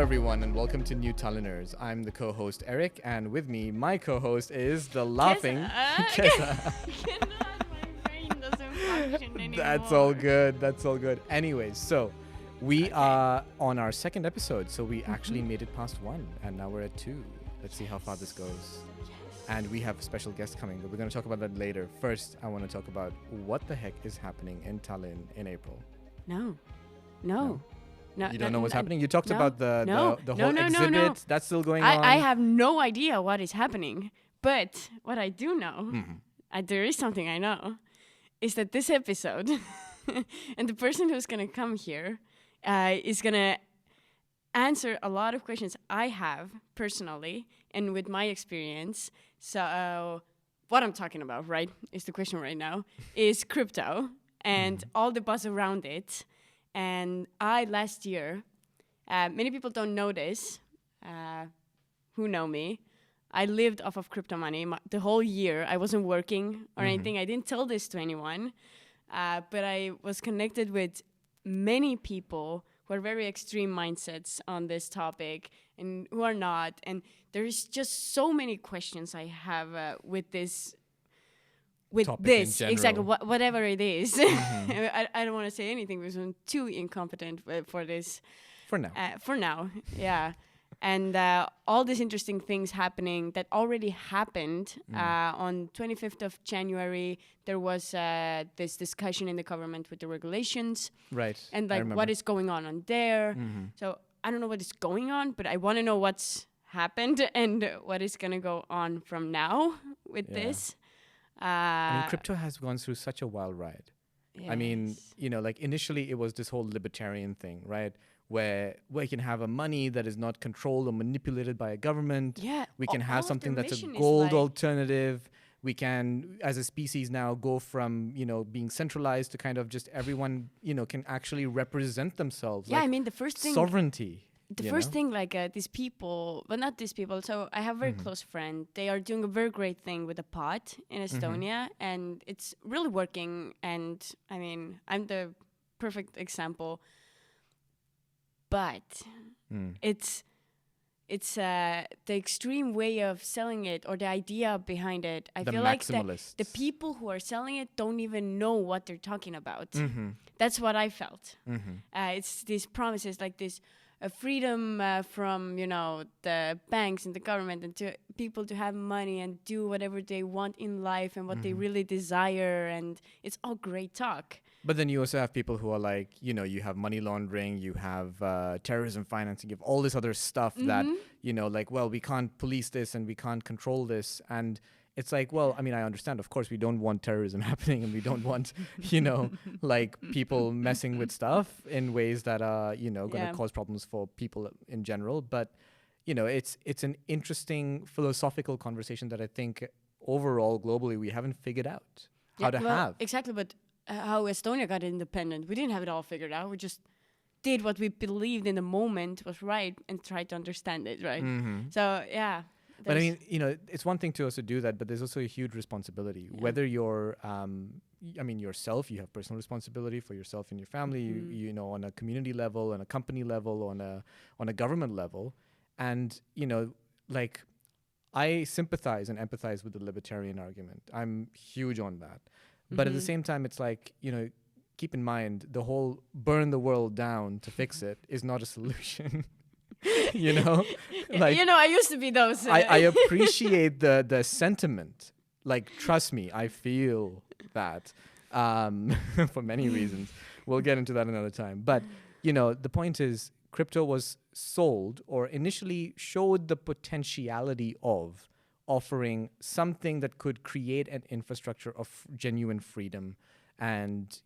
everyone, and welcome to New Tallinners. I'm the co-host Erik, and with me, my co-host is the laughing Kezza. My brain doesn't function anymore. That's all good. That's all good. Anyways, so we are on our second episode, so we actually made it past 1, and now we're at 2. Let's see how far this goes. And we have a special guest coming, but we're going to talk about that later. First, I want to talk about what the heck is happening in Tallinn in April. No. You don't know what's happening? You talked about the whole exhibit. No. That's still going on. I have no idea what is happening. But what I do know, there is something I know, is that this episode, and the person who's going to come here is going to answer a lot of questions I have personally and with my experience. So what I'm talking about, right, is the question right now, is crypto and all the buzz around it. And last year, many people don't know this, who know me. I lived off of crypto money the whole year. I wasn't working or anything. I didn't tell this to anyone. But I was connected with many people who are very extreme mindsets on this topic and who are not. And there's just so many questions I have with this. With topic this, in exactly, whatever it is. I don't want to say anything because I'm too incompetent for this. For now. For now, yeah. And all these interesting things happening that already happened. On 25th of January, there was this discussion in the government with the regulations. Right. And like what is going on there. So I don't know what is going on, but I want to know what's happened and what is going to go on from now with this. I mean, crypto has gone through such a wild ride. Yes. I mean, like initially it was this whole libertarian thing, right? Where we can have a money that is not controlled or manipulated by a government. Yeah. We can have something that's a gold alternative. We can, as a species now, go from, being centralized to kind of just everyone, can actually represent themselves. Yeah, I mean, the first thing... Sovereignty. The first thing, these people, but not these people. So I have a very close friend. They are doing a very great thing with a pot in Estonia, and it's really working. And I mean, I'm the perfect example. But it's the extreme way of selling it or the idea behind it. I feel like the people who are selling it don't even know what they're talking about. That's what I felt. It's these promises like this. A freedom from, the banks and the government and to people to have money and do whatever they want in life and what they really desire. And it's all great talk. But then you also have people who are like, you have money laundering, you have terrorism financing, you have all this other stuff that, we can't police this and we can't control this. And it's like, well, I mean, I understand. Of course, we don't want terrorism happening and we don't want, people messing with stuff in ways that are, going to cause problems for people in general. But, it's an interesting philosophical conversation that I think overall, globally, we haven't figured out how to have. Exactly. But how Estonia got independent, we didn't have it all figured out. We just did what we believed in the moment was right and tried to understand it, right? So, yeah. But I mean, it's one thing to also do that, but there's also a huge responsibility. Yeah. Whether you're, yourself, you have personal responsibility for yourself and your family, on a community level, on a company level, on a government level. And, I sympathize and empathize with the libertarian argument. I'm huge on that. But at the same time, it's like, keep in mind, the whole burn the world down to fix it is not a solution. I used to be those. I appreciate the sentiment. Like, trust me, I feel that for many reasons. We'll get into that another time. But, the point is, crypto was sold or initially showed the potentiality of offering something that could create an infrastructure of genuine freedom and,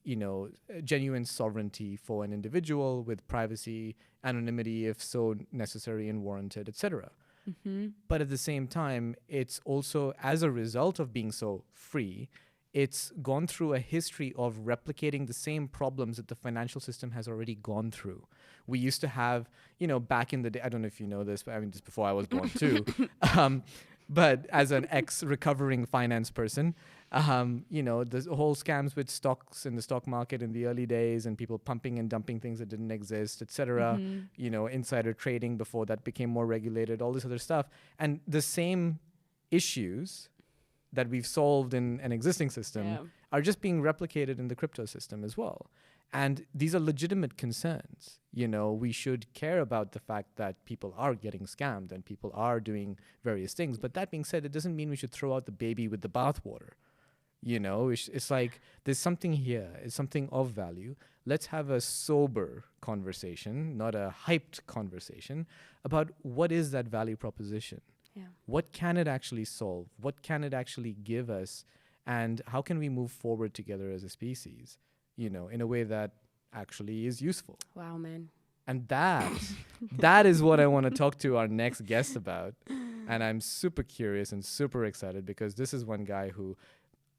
genuine sovereignty for an individual with privacy, anonymity, if so necessary and warranted, etc. But at the same time, it's also, as a result of being so free, it's gone through a history of replicating the same problems that the financial system has already gone through. We used to have, back in the day, I don't know if you know this, but I mean, just before I was born too, but as an ex-recovering finance person, The whole scams with stocks in the stock market in the early days and people pumping and dumping things that didn't exist, etc. Insider trading before that became more regulated, all this other stuff. And the same issues that we've solved in an existing system are just being replicated in the crypto system as well. And these are legitimate concerns. We should care about the fact that people are getting scammed and people are doing various things. But that being said, it doesn't mean we should throw out the baby with the bathwater. It's like there's something here, it's something of value. Let's have a sober conversation, not a hyped conversation, about what is that value proposition. Yeah. What can it actually solve? What can it actually give us? And how can we move forward together as a species, in a way that actually is useful? Wow, man. And that is what I want to talk to our next guest about. And I'm super curious and super excited because this is one guy who,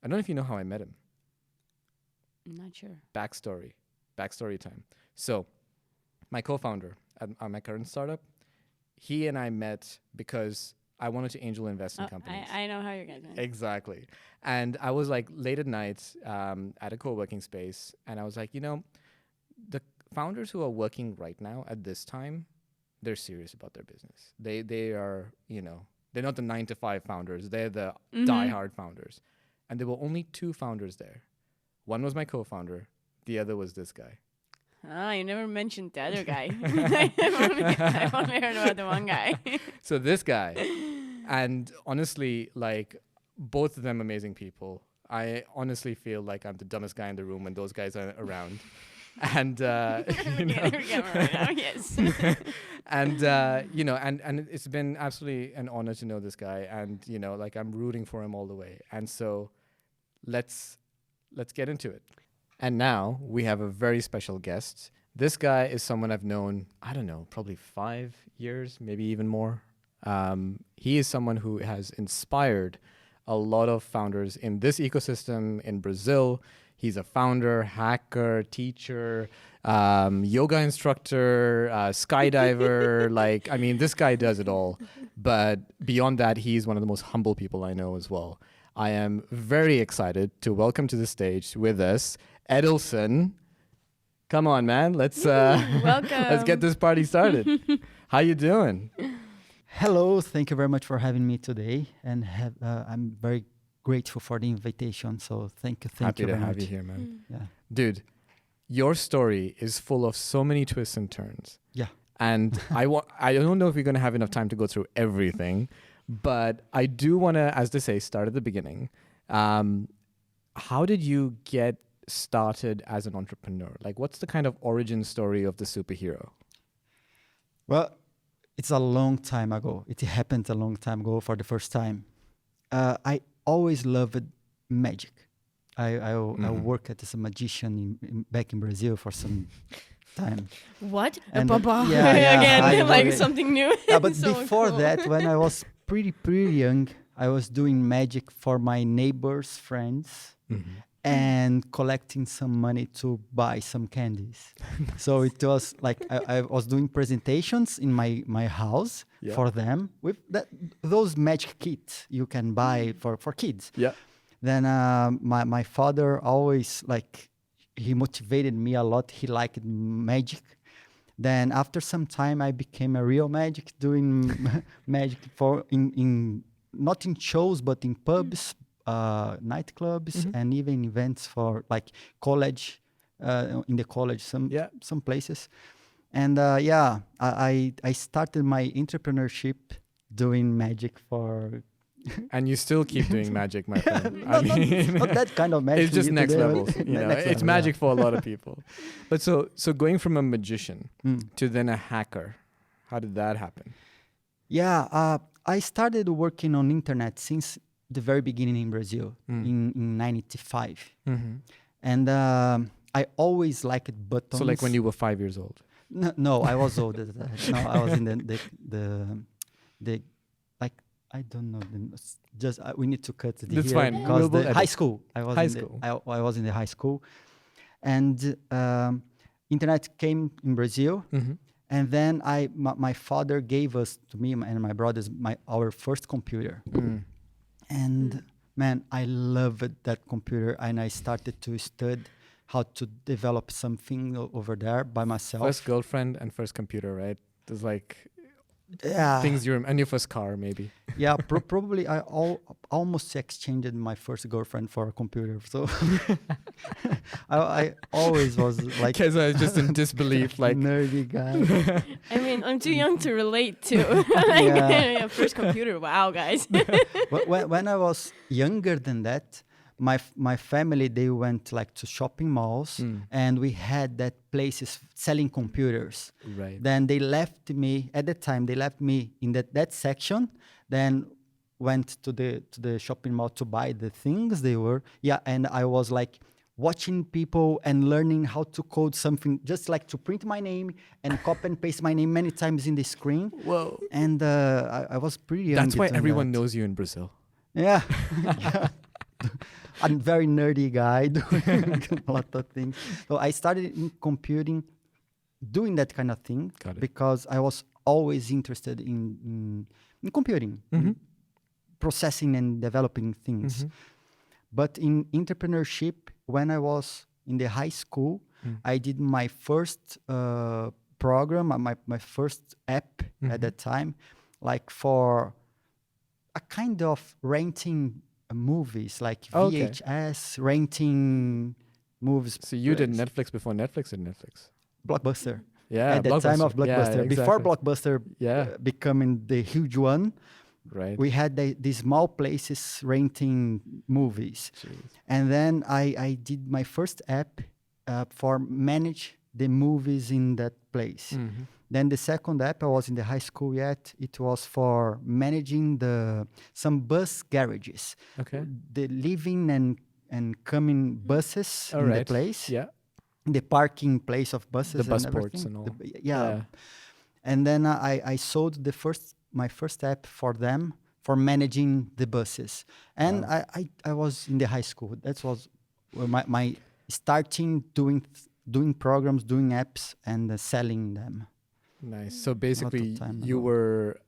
I don't know if you know how I met him. I'm not sure. Backstory time. So my co-founder at my current startup, he and I met because I wanted to angel invest in companies. I know how you're going to. Exactly. And I was like late at night at a co-working space. And I was like, the founders who are working right now at this time, they're serious about their business. They are, they're not the 9-to-5 founders. They're the diehard founders. And there were only 2 founders there. One was my co-founder. The other was this guy. Oh, you never mentioned the other guy. I've only heard about the one guy. So this guy, and honestly, like both of them amazing people. I honestly feel like I'm the dumbest guy in the room when those guys are around. And yes. And and it's been absolutely an honor to know this guy, and like I'm rooting for him all the way. And so let's get into it. And now we have a very special guest. This guy is someone I've known, I don't know, probably 5 years, maybe even more. He is someone who has inspired a lot of founders in this ecosystem in Brazil. He's a founder, hacker, teacher, yoga instructor, skydiver. This guy does it all. But beyond that, he's one of the most humble people I know as well. I am very excited to welcome to the stage with us Edilson. Come on, man. Let's welcome. Let's get this party started. How you doing? Hello. Thank you very much for having me today, and I'm very grateful for the invitation. So thank you. Happy you to very have much. you here, man. Yeah, dude. Your story is full of so many twists and turns. Yeah. And I don't know if we're going to have enough time to go through everything, but I do want to, as they say, start at the beginning. How did you get started as an entrepreneur? Like, what's the kind of origin story of the superhero? Well, it's a long time ago. It happened a long time ago for the first time. I always loved magic. I worked as a magician back in Brazil for some time. What? And Again, like something new. But so before that, when I was pretty young, I was doing magic for my neighbors' friends and collecting some money to buy some candies. So it was like I was doing presentations in my house for them with those magic kits you can buy for kids. Yeah. Then my father always he motivated me a lot. He liked magic. Then after some time, I became a real magic, doing magic in not in shows, but in pubs, nightclubs, and even events for college, in the college, some places. And I started my entrepreneurship doing magic for. And you still keep doing magic, my friend. Not that kind of magic. It's just next level. It's magic for a lot of people. But so going from a magician to then a hacker, how did that happen? Yeah, I started working on internet since the very beginning in Brazil in 95. And I always liked buttons. So like when you were 5 years old? No, I was older than that. No, I was in the I don't know. Just we need to cut the That's here fine. Because the high school. I was in the high school, and internet came in Brazil, and then my father gave us to me and my brothers our first computer, and man, I loved that computer, and I started to study how to develop something over there by myself. First girlfriend and first computer, right? There's like Yeah, things and your first car, maybe. yeah. Probably I almost exchanged my first girlfriend for a computer. So I always was like Kezza is just in disbelief, like nerdy guy. I mean, I'm too young to relate to. Like, Yeah. first computer. Wow, guys. When I was younger than that, my family, they went like to shopping malls, and we had that places selling computers. right. Then they left me at the time. They left me in that section. Then went to the shopping mall to buy the things they were. Yeah, and I was like watching people and learning how to code something, just like to print my name and copy and paste my name many times in the screen. Whoa. And I was pretty young. That's why doing everyone that. knows you in Brazil. Yeah. Yeah. I'm very nerdy guy doing a lot of things. So I started in computing, doing that kind of thing Got it. because I was always interested in computing, in processing and developing things. But in entrepreneurship, when I was in the high school, I did my first program, my first app at that time, like for a kind of renting movies, like Okay. VHS, renting movies. So you did Netflix before Netflix did Netflix. Blockbuster. Yeah. At the time of Blockbuster. Yeah, Before exactly. Blockbuster Yeah. becoming the huge one, Right. we had these small places renting movies. Jeez. And then I did my first app for manage the movies in that place. Then the second app, I was in the high school yet. It was for managing some bus garages. Okay. The living and coming buses All in the right. place. Yeah. The parking place of buses. The bus and ports everything. and all. Yeah. And then I sold my first app for them for managing the buses. And Wow. I was in the high school. That was my starting doing programs, doing apps, and selling them. Nice. So basically, time you ago. were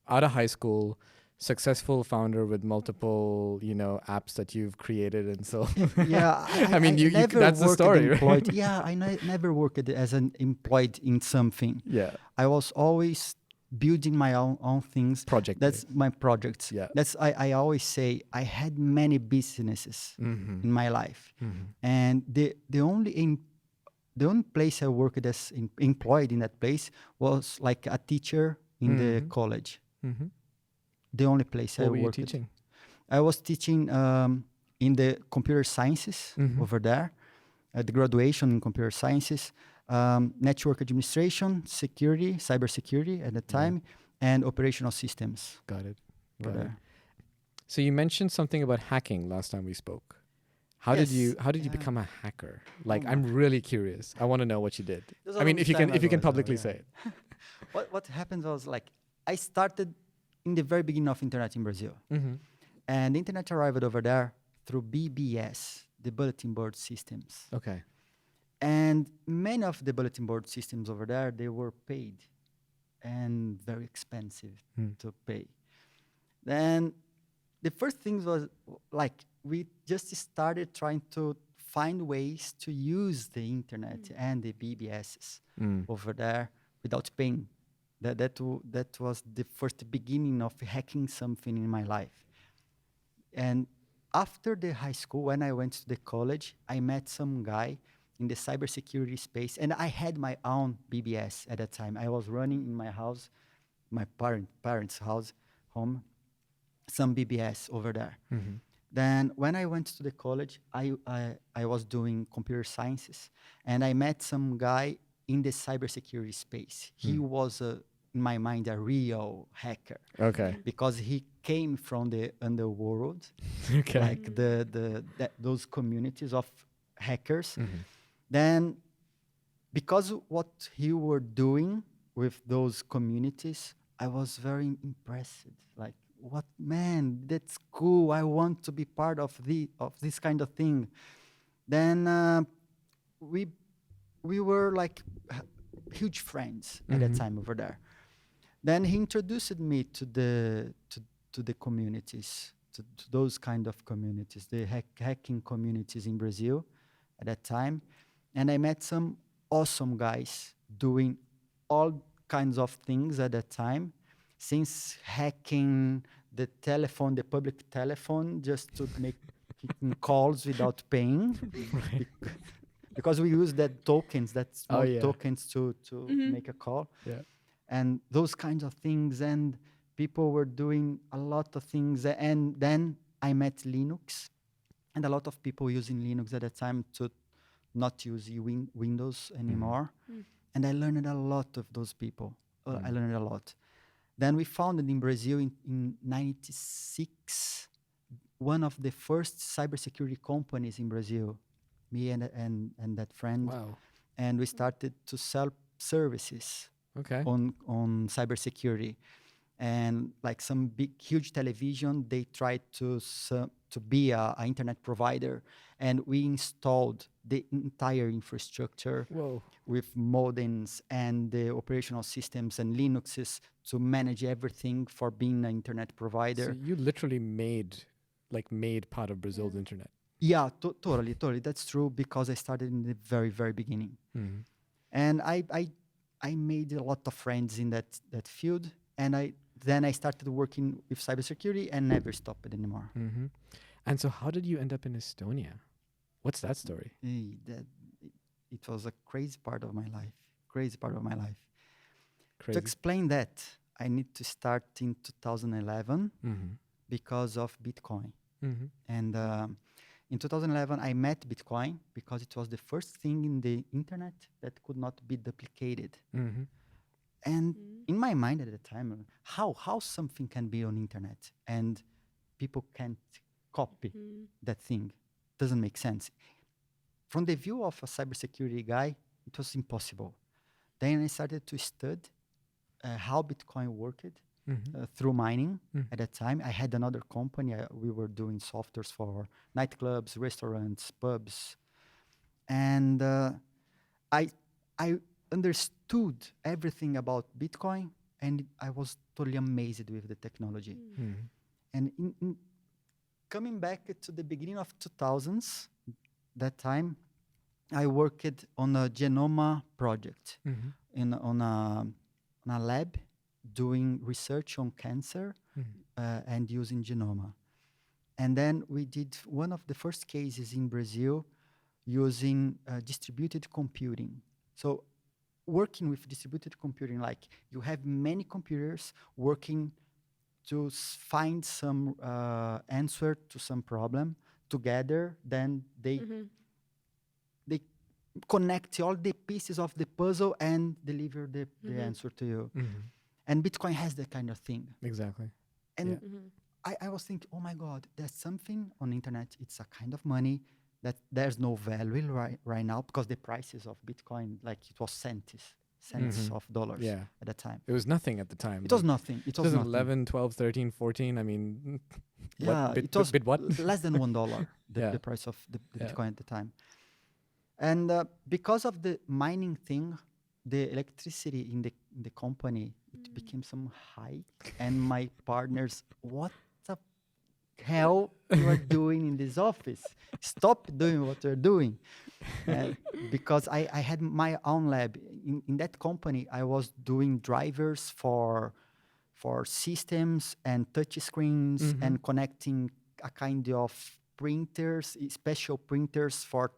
out of high school, successful founder with multiple, apps that you've created, and so Yeah, I mean, you never that's the worked story, right? employed. Yeah, I never worked as an employed in something. Yeah. I was always building my own things. Project. That's my projects. Yeah. That's I always say I had many businesses in my life, and the only place I worked as employed in that place was like a teacher in the college. The only place I What were you worked. teaching? I was teaching in the computer sciences over there, at the graduation in computer sciences, network administration, security, cybersecurity at the time, and operational systems. Got it. over Got it. there. So you mentioned something about hacking last time we spoke. How did you Yes. become a hacker? Like, my I'm really curious. I want to know what you did. It was a I mean, long if you time can ago, publicly yeah. say it. What happened was like I started in the very beginning of internet in Brazil, and the internet arrived over there through BBS, the bulletin board systems. Okay. And many of the bulletin board systems over there, they were paid and very expensive to pay. Then the first thing was like we just started trying to find ways to use the internet and the BBSs over there without paying. That was the first beginning of hacking something in my life. And after the high school, when I went to the college, I met some guy in the cybersecurity space, and I had my own BBS at that time. I was running in my house, my parents' house, home, some BBS over there. Then when I went to the college, I was doing computer sciences, and I met some guy in the cybersecurity space. He was, in my mind, a real hacker. Okay. Because he came from the underworld, Okay. like those communities of hackers. Then, because what he were doing with those communities, I was very impressed. Like, what, man, that's cool. I want to be part of this kind of thing. Then we were like huge friends at that time over there. Then he introduced me to the communities to those kind of communities, the hacking communities in Brazil at that time. And I met some awesome guys doing all kinds of things at that time, since hacking the telephone, the public telephone, just to make calls without paying. Bec- because we use that tokens, that small tokens to make a call. Yeah. And those kinds of things. And people were doing a lot of things. And then I met Linux, and a lot of people using Linux at that time to not use Windows anymore. And I learned a lot of those people. I learned a lot. Then we founded in Brazil in 96, one of the first cybersecurity companies in Brazil, me and that friend. Wow. And we started to sell services Okay. on cybersecurity. And like some big, huge television, they tried to be a internet provider. And we installed the entire infrastructure Whoa. with modems and the operational systems and Linuxes to manage everything for being an internet provider. So you literally made part of Brazil's internet. Yeah, totally. That's true, because I started in the very, very beginning. And I made a lot of friends in that field. And then I started working with cybersecurity and never stopped it anymore. And so how did you end up in Estonia? What's that story? It was a crazy part of my life. Crazy. Crazy. To explain that, I need to start in 2011 because of Bitcoin. And in 2011, I met Bitcoin because it was the first thing in the internet that could not be duplicated. And in my mind at the time, how something can be on internet and people can't copy that thing doesn't make sense. From the view of a cybersecurity guy, it was impossible. Then I started to study how Bitcoin worked through mining. At that time, I had another company. We were doing softwares for nightclubs, restaurants, pubs. And I understood everything about Bitcoin, and I was totally amazed with the technology. And in coming back to the beginning of 2000s, that time, I worked on a genoma project on a lab doing research on cancer and using genoma. And then we did one of the first cases in Brazil using distributed computing. So working with distributed computing, like you have many computers working to find some answer to some problem together, then they connect all the pieces of the puzzle and deliver the answer to you. And Bitcoin has that kind of thing. Exactly. And I was thinking, oh my God, there's something on the internet. It's a kind of money that there's no value right now, because the prices of Bitcoin, like it was cents of dollars at the time. It was nothing at the time. It was nothing. It was 11, 12, 13, 14. I mean, it was what? less than $1, the price of the Bitcoin at the time. And because of the mining thing, the electricity in the company, it became some high. And my partners, what the hell you are doing in this office? Stop doing what you're doing. Because I had my own lab. In that company, I was doing drivers for systems and touch screens and connecting a kind of printers, special printers for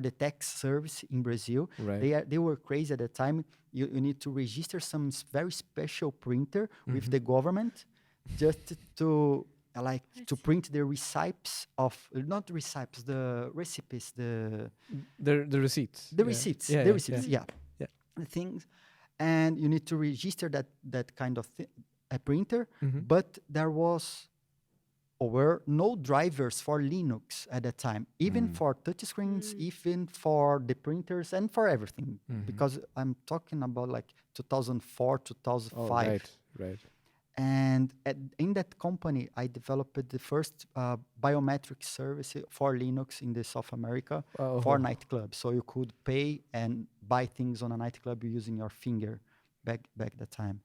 the tax service in Brazil. Right. They were crazy at the time. You need to register some very special printer with the government just to print the recipes of, not recipes, the recipes, the receipts. The receipts. The receipts, the things. And you need to register that kind of a printer. But there were no drivers for Linux at that time, even for touchscreens, even for the printers and for everything. Because I'm talking about like 2004, 2005. Right. And in that company, I developed the first biometric service for Linux in the South America for nightclubs. So you could pay and buy things on a nightclub using your finger back that time.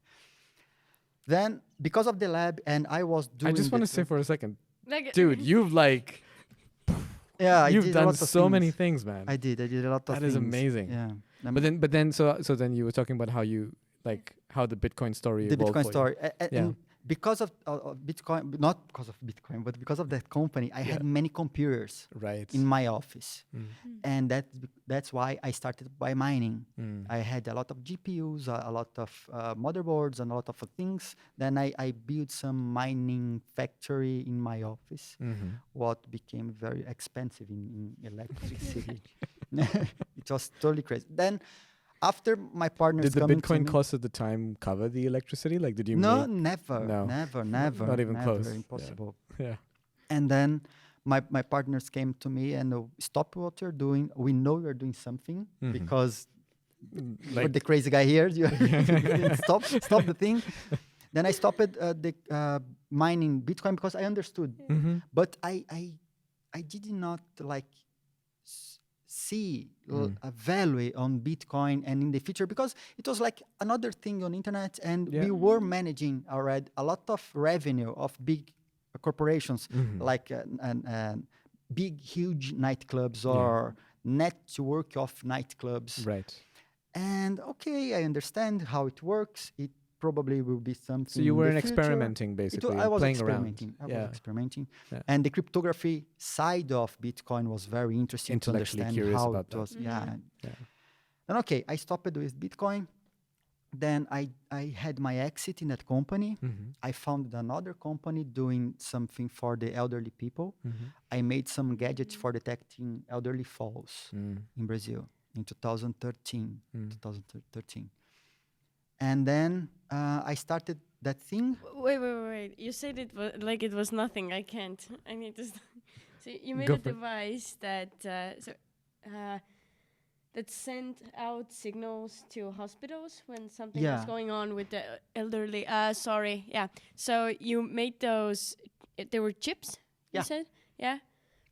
Then because of the lab, and I was I doing. just want to say for a second, Like, dude, you've like yeah, I you've did a done lot of so many things. things, man. I did a lot of That things. is amazing. Yeah. But then so then you were talking about how you like how the Bitcoin story The evolved Bitcoin for story. Yeah. And because of Bitcoin, not because of Bitcoin, but because of that company, I had many computers you. Right. in my office. Mm. And that's why I started by mining. Mm. I had a lot of GPUs, a lot of motherboards, and a lot of things. Then I built some mining factory in my office, Mhm. what became very expensive in electricity. It was totally crazy. Then after my partners Did the coming to Bitcoin me, cost at the time cover the electricity? Like, did you no, make? never, No. never, Not even never, close. Yeah. impossible. Yeah. And then my partners came to me and stop what you're doing. We know you're doing something because you're the crazy guy here. You didn't stop the thing. Then I stopped the mining Bitcoin because I understood, but I did not like see a value on Bitcoin and in the future because it was like another thing on internet, and we were managing already a lot of revenue of big corporations like big huge nightclubs or network of nightclubs. Right. And okay, I understand how it works. It probably will be something. So you were in the future. experimenting basically, I was playing experimenting. around. I was experimenting, Yeah. and the cryptography side of Bitcoin was very interesting to Intellectually understand curious how about it that. was. Yeah. Yeah. And okay, I stopped with Bitcoin. Then I had my exit in that company. I found another company doing something for the elderly people. I made some gadgets for detecting elderly falls in Brazil in 2013. 2013. And then I started that thing. Wait. You said it was like it was nothing. I can't. I need to. So you made Go a for it. device that sent out signals to hospitals when something was Yeah. going on with the elderly. Sorry. Yeah. So you made those. They were chips. Yeah. You said. Yeah.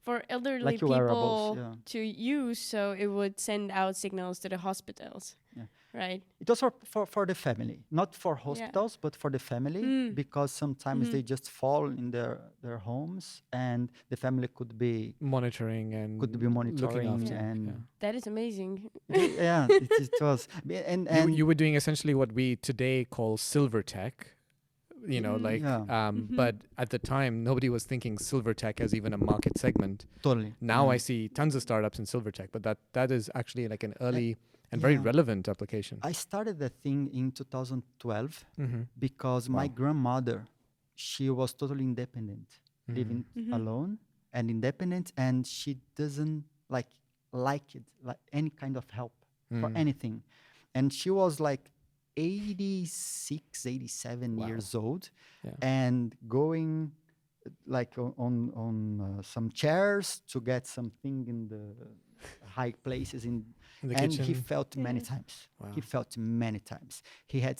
For elderly Like your people wearables, yeah. to use, so it would send out signals to the hospitals. Yeah. Right. It was for the family, not for hospitals, but for the family, because sometimes they just fall in their homes, and the family could be Monitoring and looking monitoring after. and That is amazing. yeah, it was. And You were doing essentially what we today call silver tech. You know, like, Yeah. but at the time, nobody was thinking silver tech as even a market segment. totally. Now I see tons of startups in silver tech, but that is actually like an early and very yeah. relevant application. I started that thing in 2012 Mm-hmm. because my grandmother, she was totally independent, living alone and independent, and she doesn't like it, like any kind of help for anything. And she was like 86, 87 years old, and going like on some chairs to get something in the high places in the and he kitchen. felt many times. Wow. He felt many times. He had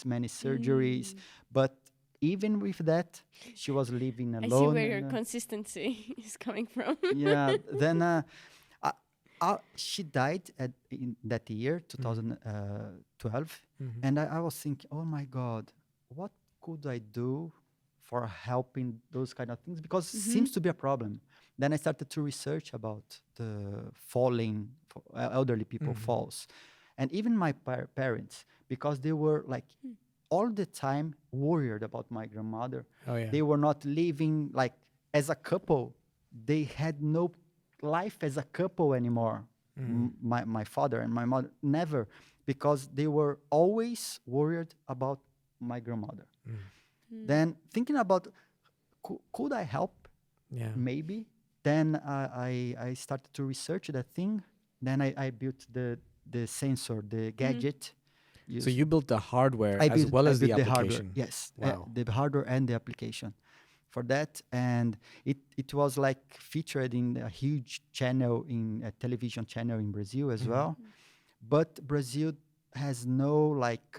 many surgeries, but even with that, she was living I see alone. where your and, consistency is coming from. yeah. Then she died in that year, 2012, and I was thinking, oh my God, what could I do for helping those kind of things? Because it seems to be a problem. Then I started to research about the falling, elderly people falls, and even my parents, because they were like all the time worried about my grandmother. Oh yeah. They were not living like as a couple. They had no life as a couple anymore. My father and my mother never, because they were always worried about my grandmother. Then thinking about could I help? Yeah. Maybe. Then I started to research that thing. Then I built the sensor, the gadget. So you built the hardware I as built- well I as the built application. hardware. Yes, Wow. the hardware and the application for that, and it was like featured in a huge channel, in a television channel in Brazil as well. But Brazil has no like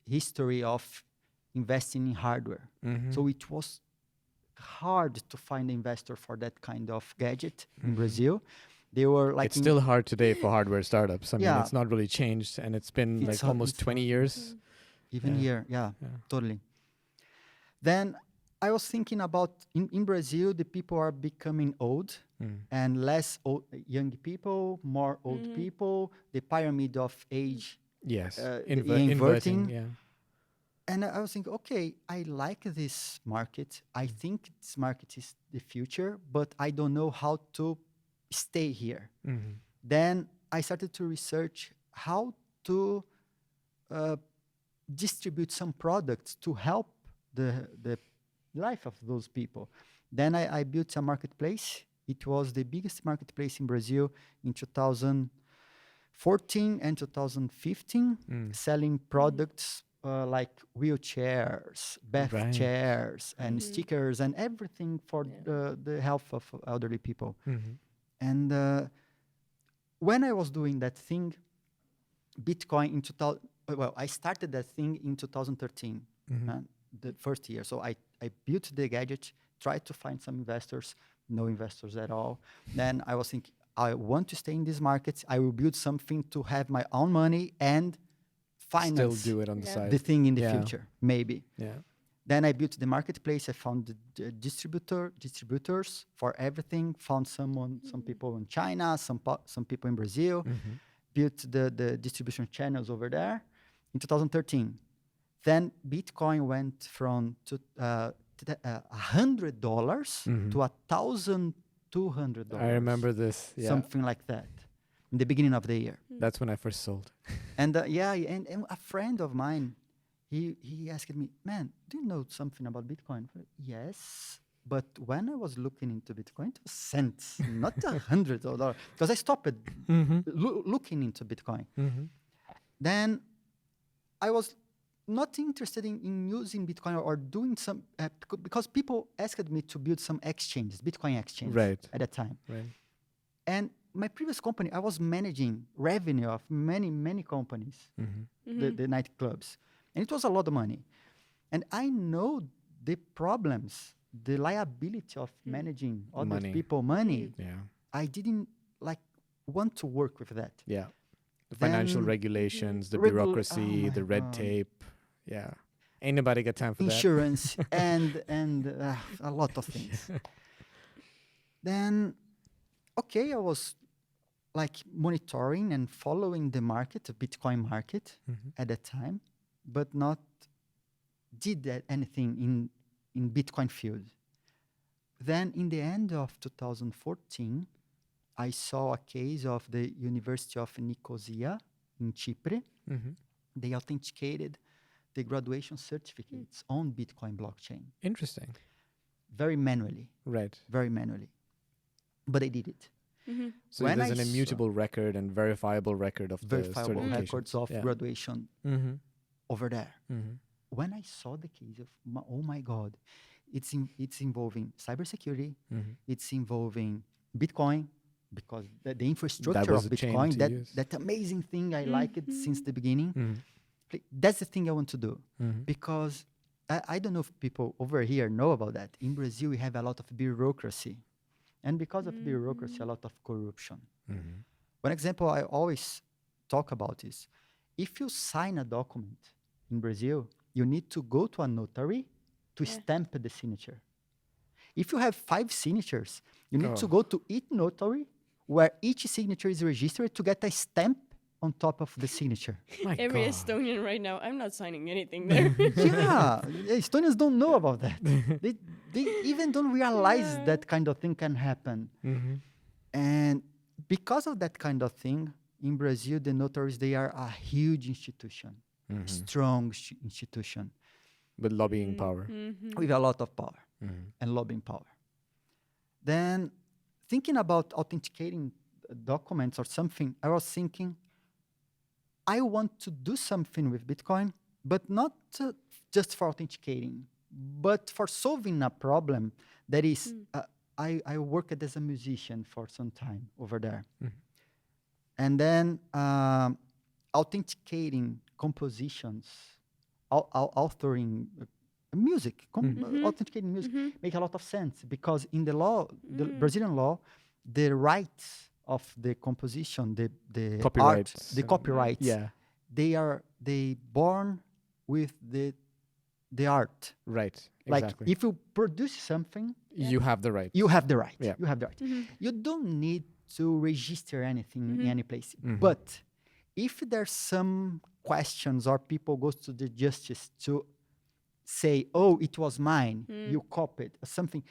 history of investing in hardware, so it was hard to find an investor for that kind of gadget in Brazil. They were like It's still hard today for hardware startups. I mean, Yeah. it's not really changed, and it's been It's like hard- almost it's 20 hard. years Even Yeah. here, yeah, Yeah. totally. Then I was thinking about in Brazil, the people are becoming old and less young people, more old people. The pyramid of age Yes. inverting. Yeah. And I was thinking, okay, I like this market. I think this market is the future, but I don't know how to stay here. Then I started to research how to distribute some products to help the life of those people. Then I built a marketplace. It was the biggest marketplace in Brazil in 2014 and 2015, selling products like wheelchairs, bath Right. chairs, and stickers, and everything for the health of elderly people. And when I was doing that thing, Bitcoin in 2000, well, I started that thing in 2013, the first year. So I built the gadget, tried to find some investors, no investors at all. Then I was thinking, I want to stay in this market. I will build something to have my own money and finance Still do it on the side. the thing in the Yeah. future, maybe. Yeah. Then I built the marketplace. I found the distributors for everything. Found some people in China, some people in Brazil. Built the distribution channels over there in 2013. Then Bitcoin went from $100 to $1,200. I remember this. Yeah. Something like that, in the beginning of the year. That's when I first sold. And and a friend of mine, he asked me, man, do you know something about Bitcoin? Yes, but when I was looking into Bitcoin, it was cents, not $100, because I stopped looking into Bitcoin. Then I was not interested in using Bitcoin or doing some, because people asked me to build some exchanges, Bitcoin exchanges Right. at that time. Right. And my previous company, I was managing revenue of many companies, the nightclubs. And it was a lot of money. And I know the problems, the liability of managing other Money. people money. Yeah. I didn't want to work with that. Yeah. The financial Then regulations, the Regul- bureaucracy, oh the my red God. tape. Yeah. Ain't nobody got time for Insurance and a lot of things. Then, okay, I was monitoring and following the market, the Bitcoin market at that time, but not did anything in Bitcoin field. Then in the end of 2014, I saw a case of the University of Nicosia in Chipre. that. They authenticated the graduation certificates on Bitcoin blockchain Interesting. very manually, Right. but they did it. So When there's I an immutable record and verifiable record of Verifiable the certification. records of Yeah. graduation over there. Mm-hmm. When I saw the case of, oh my God, it's involving cybersecurity, it's involving Bitcoin, because the infrastructure was of the chain Bitcoin, to use. that amazing thing, I like it since the beginning. That's the thing I want to do, because I don't know if people over here know about that. In Brazil, we have a lot of bureaucracy. And because of bureaucracy, a lot of corruption. One example I always talk about is, if you sign a document in Brazil, you need to go to a notary to stamp the signature. If you have 5 signatures, you need to go to each notary, where each signature is registered, to get a stamp on top of the signature. My Every God. Estonian right now, I'm not signing anything there. Yeah, Estonians don't know about that. They even don't realize that kind of thing can happen. And because of that kind of thing, in Brazil, the notaries, they are a huge institution, strong institution, With lobbying power. with a lot of power and lobbying power. Then, thinking about authenticating documents or something, I was thinking, I want to do something with Bitcoin, but not just for authenticating, but for solving a problem that is, I worked as a musician for some time over there. And then authenticating compositions, authoring music, authenticating music make a lot of sense, because in the law, the Brazilian law, the rights of the composition, the art, Copyrights the and- copyrights, Yeah. they born with the art. Right. Like Exactly. if you produce something, You have the right. you have the right. Yeah. You have the right. You don't need to register anything in any place. Mhm. But if there's some questions or people go to the justice to say, "Oh, it was mine. You copied," or something,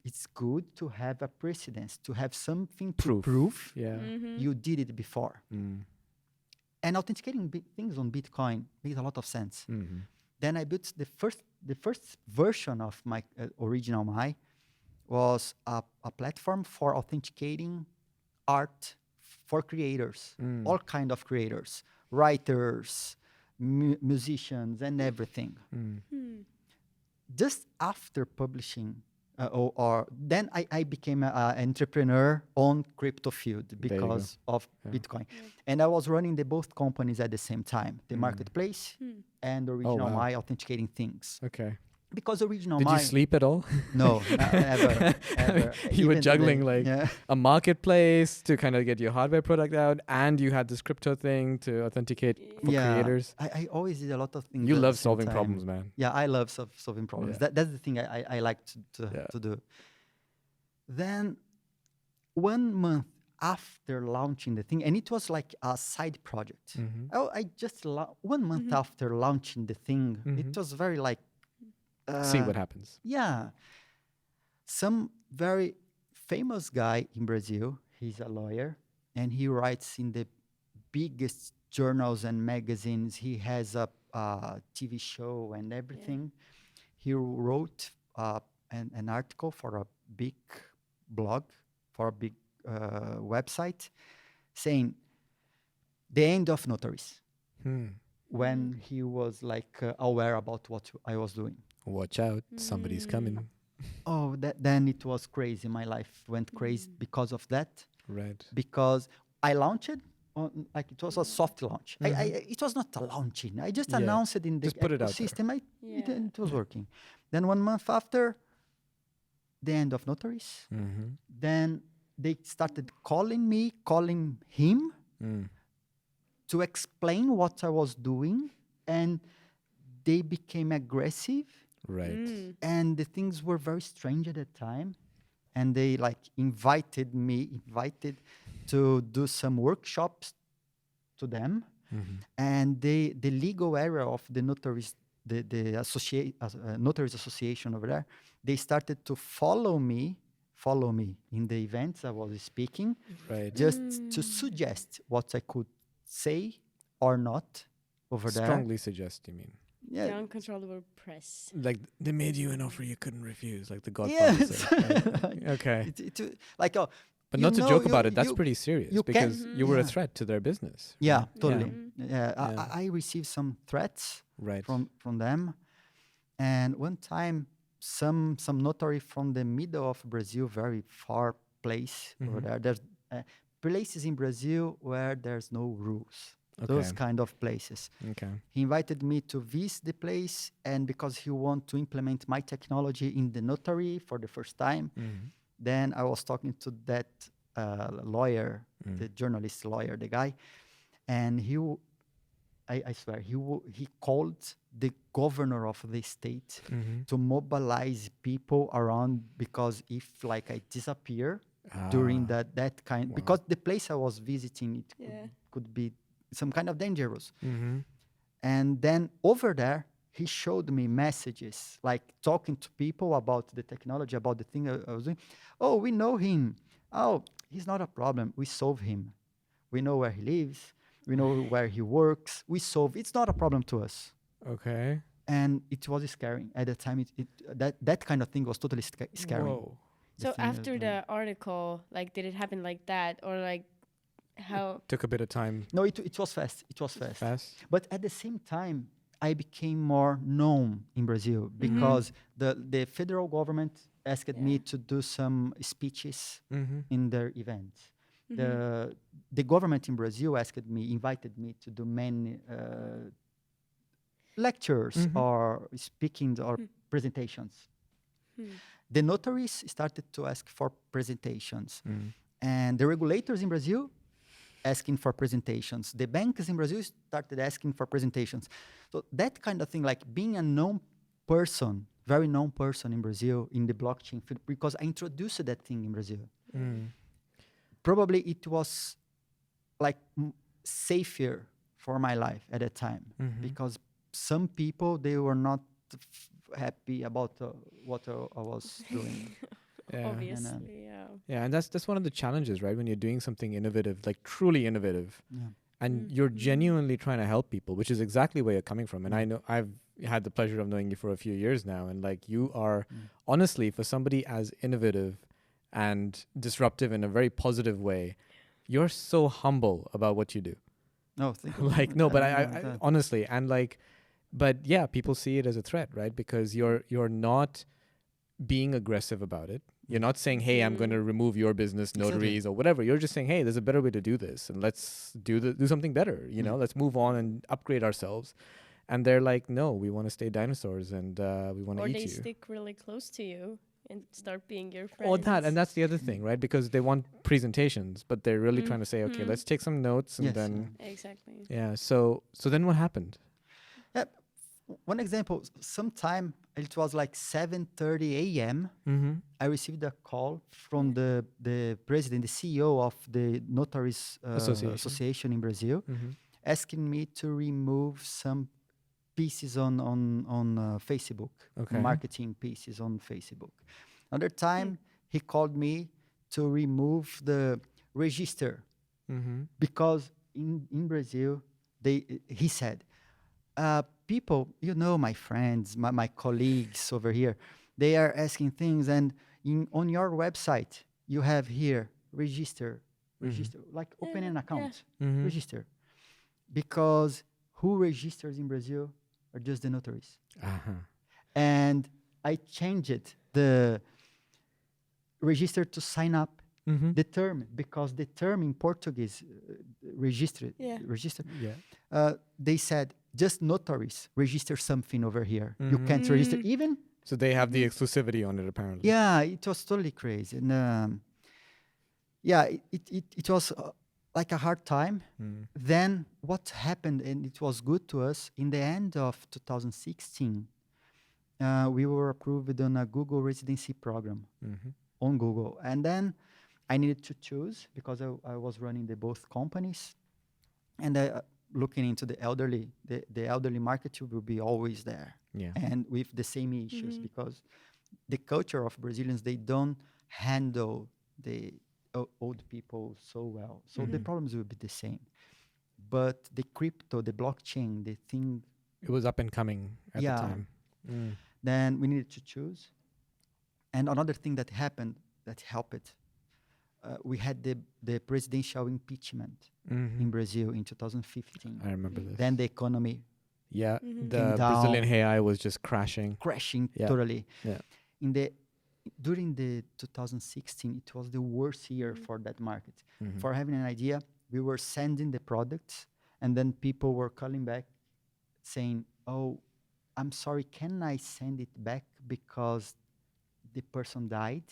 it's good to have a precedence, to have something to prove Yeah. you did it before. And authenticating things on Bitcoin makes a lot of sense. Then I built the first version of my OriginalMy was a platform for authenticating art for creators, all kind of creators, writers, musicians, and everything. Just after publishing, then I became an entrepreneur on crypto field because of Bitcoin. And I was running both companies at the same time, the marketplace and OriginalMy authenticating things. Okay. Because OriginalMy... Did you sleep at all? No, never. You were Even juggling today. a marketplace to kind of get your hardware product out, and you had this crypto thing to authenticate for creators. I always did a lot of things. You at the love same solving time. problems, man. Yeah, I love solving problems. Yeah. That's the thing I like to do. Then 1 month after launching the thing, and it was like a side project. I just 1 month after launching the thing, it was very like see what happens. Yeah, some very famous guy in Brazil. He's a lawyer, and he writes in the biggest journals and magazines. He has a TV show and everything. He wrote an article for a big blog, for a big website, saying the end of notaries. When he was like aware about what I was doing. Watch out, somebody's coming. Oh, then it was crazy. My life went crazy because of that. Right. Because I launched it on, like it was a soft launch. It was not a launching. I just announced it in the Just put it out there. ecosystem. It was working. Then 1 month after, the end of notaries. Then they started calling him to explain what I was doing, and they became aggressive. Right. And the things were very strange at the time. And they like invited to do some workshops to them. And the legal area of the notaries, the notaries association over there, they started to follow me in the events I was speaking, just to suggest what I could say or not over there. Strongly suggest, you mean? The uncontrollable press. Like they made you an offer you couldn't refuse, like the Godfather said. Right? Okay. Like, but not to joke about it, that's pretty serious because you were a threat to their business. Yeah, right? totally. I received some threats from them. And one time, some notary from the middle of Brazil, very far place over there. There's places in Brazil where there's no rules. Those kind of places. Okay. He invited me to visit the place, and because he wanted to implement my technology in the notary for the first time, then I was talking to that lawyer, the journalist lawyer, the guy, and I swear, he called the governor of the state to mobilize people around, because if like I disappear during that kind, because the place I was visiting, it could be some kind of dangerous. And then over there, he showed me messages, like talking to people about the technology, about the thing I was doing. Oh, we know him. Oh, he's not a problem. We solve him. We know where he lives. We know where he works. We solve. It's not a problem to us. Okay. And it was scary at the time. That kind of thing was totally scary. Whoa. So after the article, like, did it happen like that, or like how? Took a bit of time. No, it was fast. It was fast. Fast. But at the same time, I became more known in Brazil because the federal government asked me to do some speeches in their events. The government in Brazil invited me to do many lectures or speaking or presentations. The notaries started to ask for presentations. And the regulators in Brazil asking for presentations. The banks in Brazil started asking for presentations. So that kind of thing, like being a known person, very known person in Brazil in the blockchain field, because I introduced that thing in Brazil. Probably it was like safer for my life at that time, because some people, they were not happy about what I was doing. Yeah. Obviously, yeah. Yeah, and that's one of the challenges, right? When you're doing something innovative, like truly innovative, and you're genuinely trying to help people, which is exactly where you're coming from. And I know I've had the pleasure of knowing you for a few years now, and like you are honestly, for somebody as innovative and disruptive in a very positive way, you're so humble about what you do. No, thank you. Like no, but I that. honestly, and like, but yeah, people see it as a threat, right? Because you're not being aggressive about it. You're not saying, hey, I'm going to remove your business notaries or whatever. You're just saying, hey, there's a better way to do this, and let's do something better. You know, let's move on and upgrade ourselves. And they're like, no, we want to stay dinosaurs, and we want to eat you. Or they stick really close to you and start being your friend. Or that, and that's the other thing, right? Because they want presentations, but they're really trying to say, okay, let's take some notes, and then Exactly. yeah. So then what happened? One example, sometime it was like 7:30 a.m. I received a call from the president, the CEO of the Notaries Association in Brazil, asking me to remove some pieces on Facebook, marketing pieces on Facebook. Another time, he called me to remove the register because in Brazil, he said, people, you know, my friends, my colleagues over here, they are asking things, and on your website, you have here, register, like open an account, register. Because who registers in Brazil are just the notaries. And I changed the register to sign up. The term, because the term in Portuguese, register, they said, just notaries register something over here. You can't register even. So they have the exclusivity on it, apparently. Yeah, it was totally crazy. And it was like a hard time. Then what happened, and it was good to us, in the end of 2016, we were approved on a Google residency program on Google. And then I needed to choose, because I was running both companies. And looking into the elderly market will be always there, and with the same issues, because the culture of Brazilians, they don't handle the old people so well. So the problems will be the same. But the crypto, the blockchain, the thing, it was up and coming at the time. Then we needed to choose. And another thing that happened that helped, we had the presidential impeachment in Brazil in 2015. I remember this. Then the economy the Brazilian real was just crashing totally. Yeah. During the 2016, it was the worst year for that market. For having an idea, we were sending the products, and then people were calling back saying, oh, I'm sorry, can I send it back because the person died?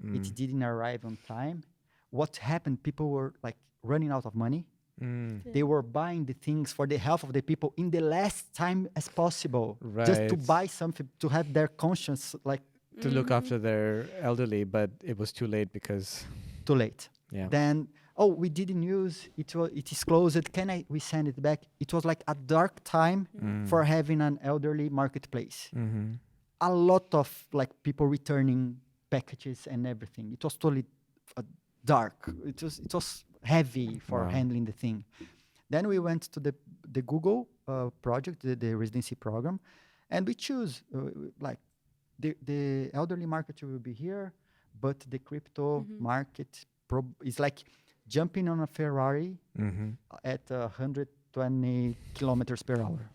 It didn't arrive on time. What happened? People were like running out of money. They were buying the things for the health of the people in the last time as possible, just to buy something, to have their conscience like to look after their elderly, but it was too late because too late. Yeah. Then we didn't use it. It is closed. We send it back? It was like a dark time for having an elderly marketplace. A lot of like people returning packages and everything. It was totally dark. It was heavy for handling the thing. Then we went to the Google project, the residency program, and we choose like the elderly market will be here, but the crypto market is like jumping on a Ferrari at 120 kilometers per hour.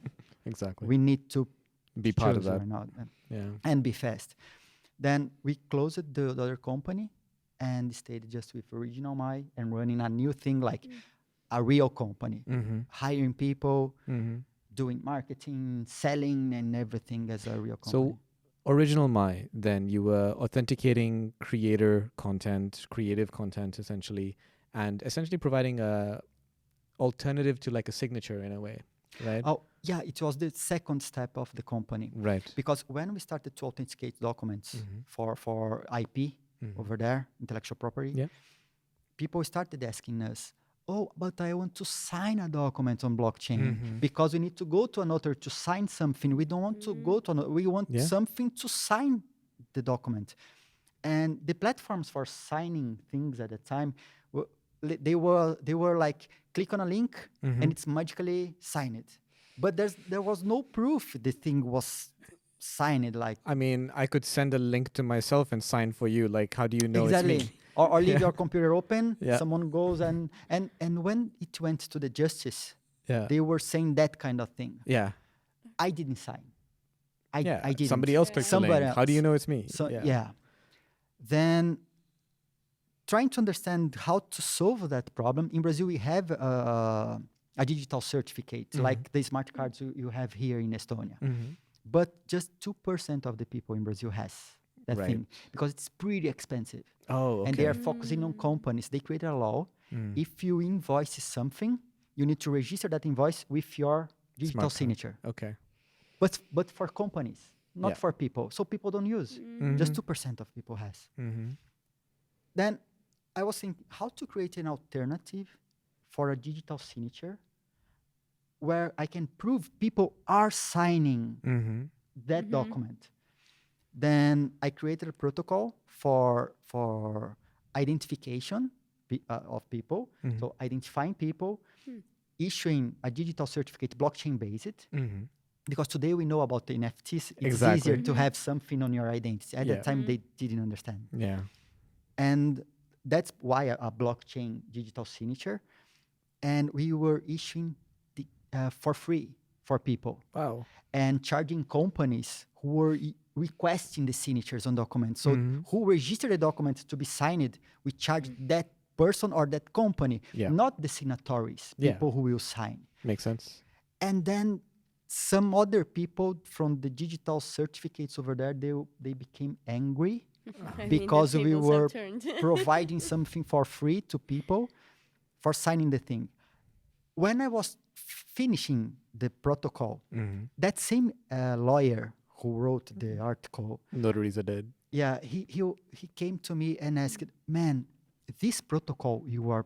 Exactly. We need to be part of that. And be fast. Then we closed the other company and stayed just with OriginalMy and running a new thing, like a real company, hiring people, doing marketing, selling, and everything as a real company. So OriginalMy, then you were authenticating creative content essentially, and essentially providing a alternative to like a signature in a way, right? Oh, yeah, it was the second step of the company. Right. Because when we started to authenticate documents for IP over there, intellectual property, Yeah. people started asking us, oh, but I want to sign a document on blockchain because we need to go to another to sign something. We don't want to go to another. We want something to sign the document. And the platforms for signing things at the time, they were like, click on a link and it's magically signed. But there was no proof the thing was signed. Like, I mean, I could send a link to myself and sign for you. Like, how do you know exactly. it's me? Or leave your computer open, Yeah. someone goes and when it went to the justice, Yeah. they were saying that kind of thing. Yeah. I didn't sign. I Yeah. didn't. Somebody else clicked the Somebody link. How do you else. know it's me? So yeah. Then trying to understand how to solve that problem. In Brazil, we have a digital certificate, like the smart cards you have here in Estonia. But just 2% of the people in Brazil has that Right. thing because it's pretty expensive. Oh, okay. And they are focusing on companies. They created a law. If you invoice something, you need to register that invoice with your digital Smart card. signature. Okay. But for companies, not Yeah. for people. So people don't use. Just 2% of people has. Then I was thinking how to create an alternative for a digital signature where I can prove people are signing that document. Then I created a protocol for identification of people. So identifying people, issuing a digital certificate, blockchain-based. Because today we know about the NFTs. It's Exactly. easier to have something on your identity. At Yeah. that time, they didn't understand. Yeah. And that's why a blockchain digital signature. And we were issuing for free for people. Wow. And charging companies who were requesting the signatures on documents. So who registered the document to be signed, we charge that person or that company, Yeah. not the signatories, Yeah. people who will sign. Makes sense. And then some other people from the digital certificates over there, they became angry because we were providing something for free to people for signing the thing. When I was finishing the protocol, that same lawyer who wrote the article, Notaries are dead. yeah, he came to me and asked, man, this protocol you are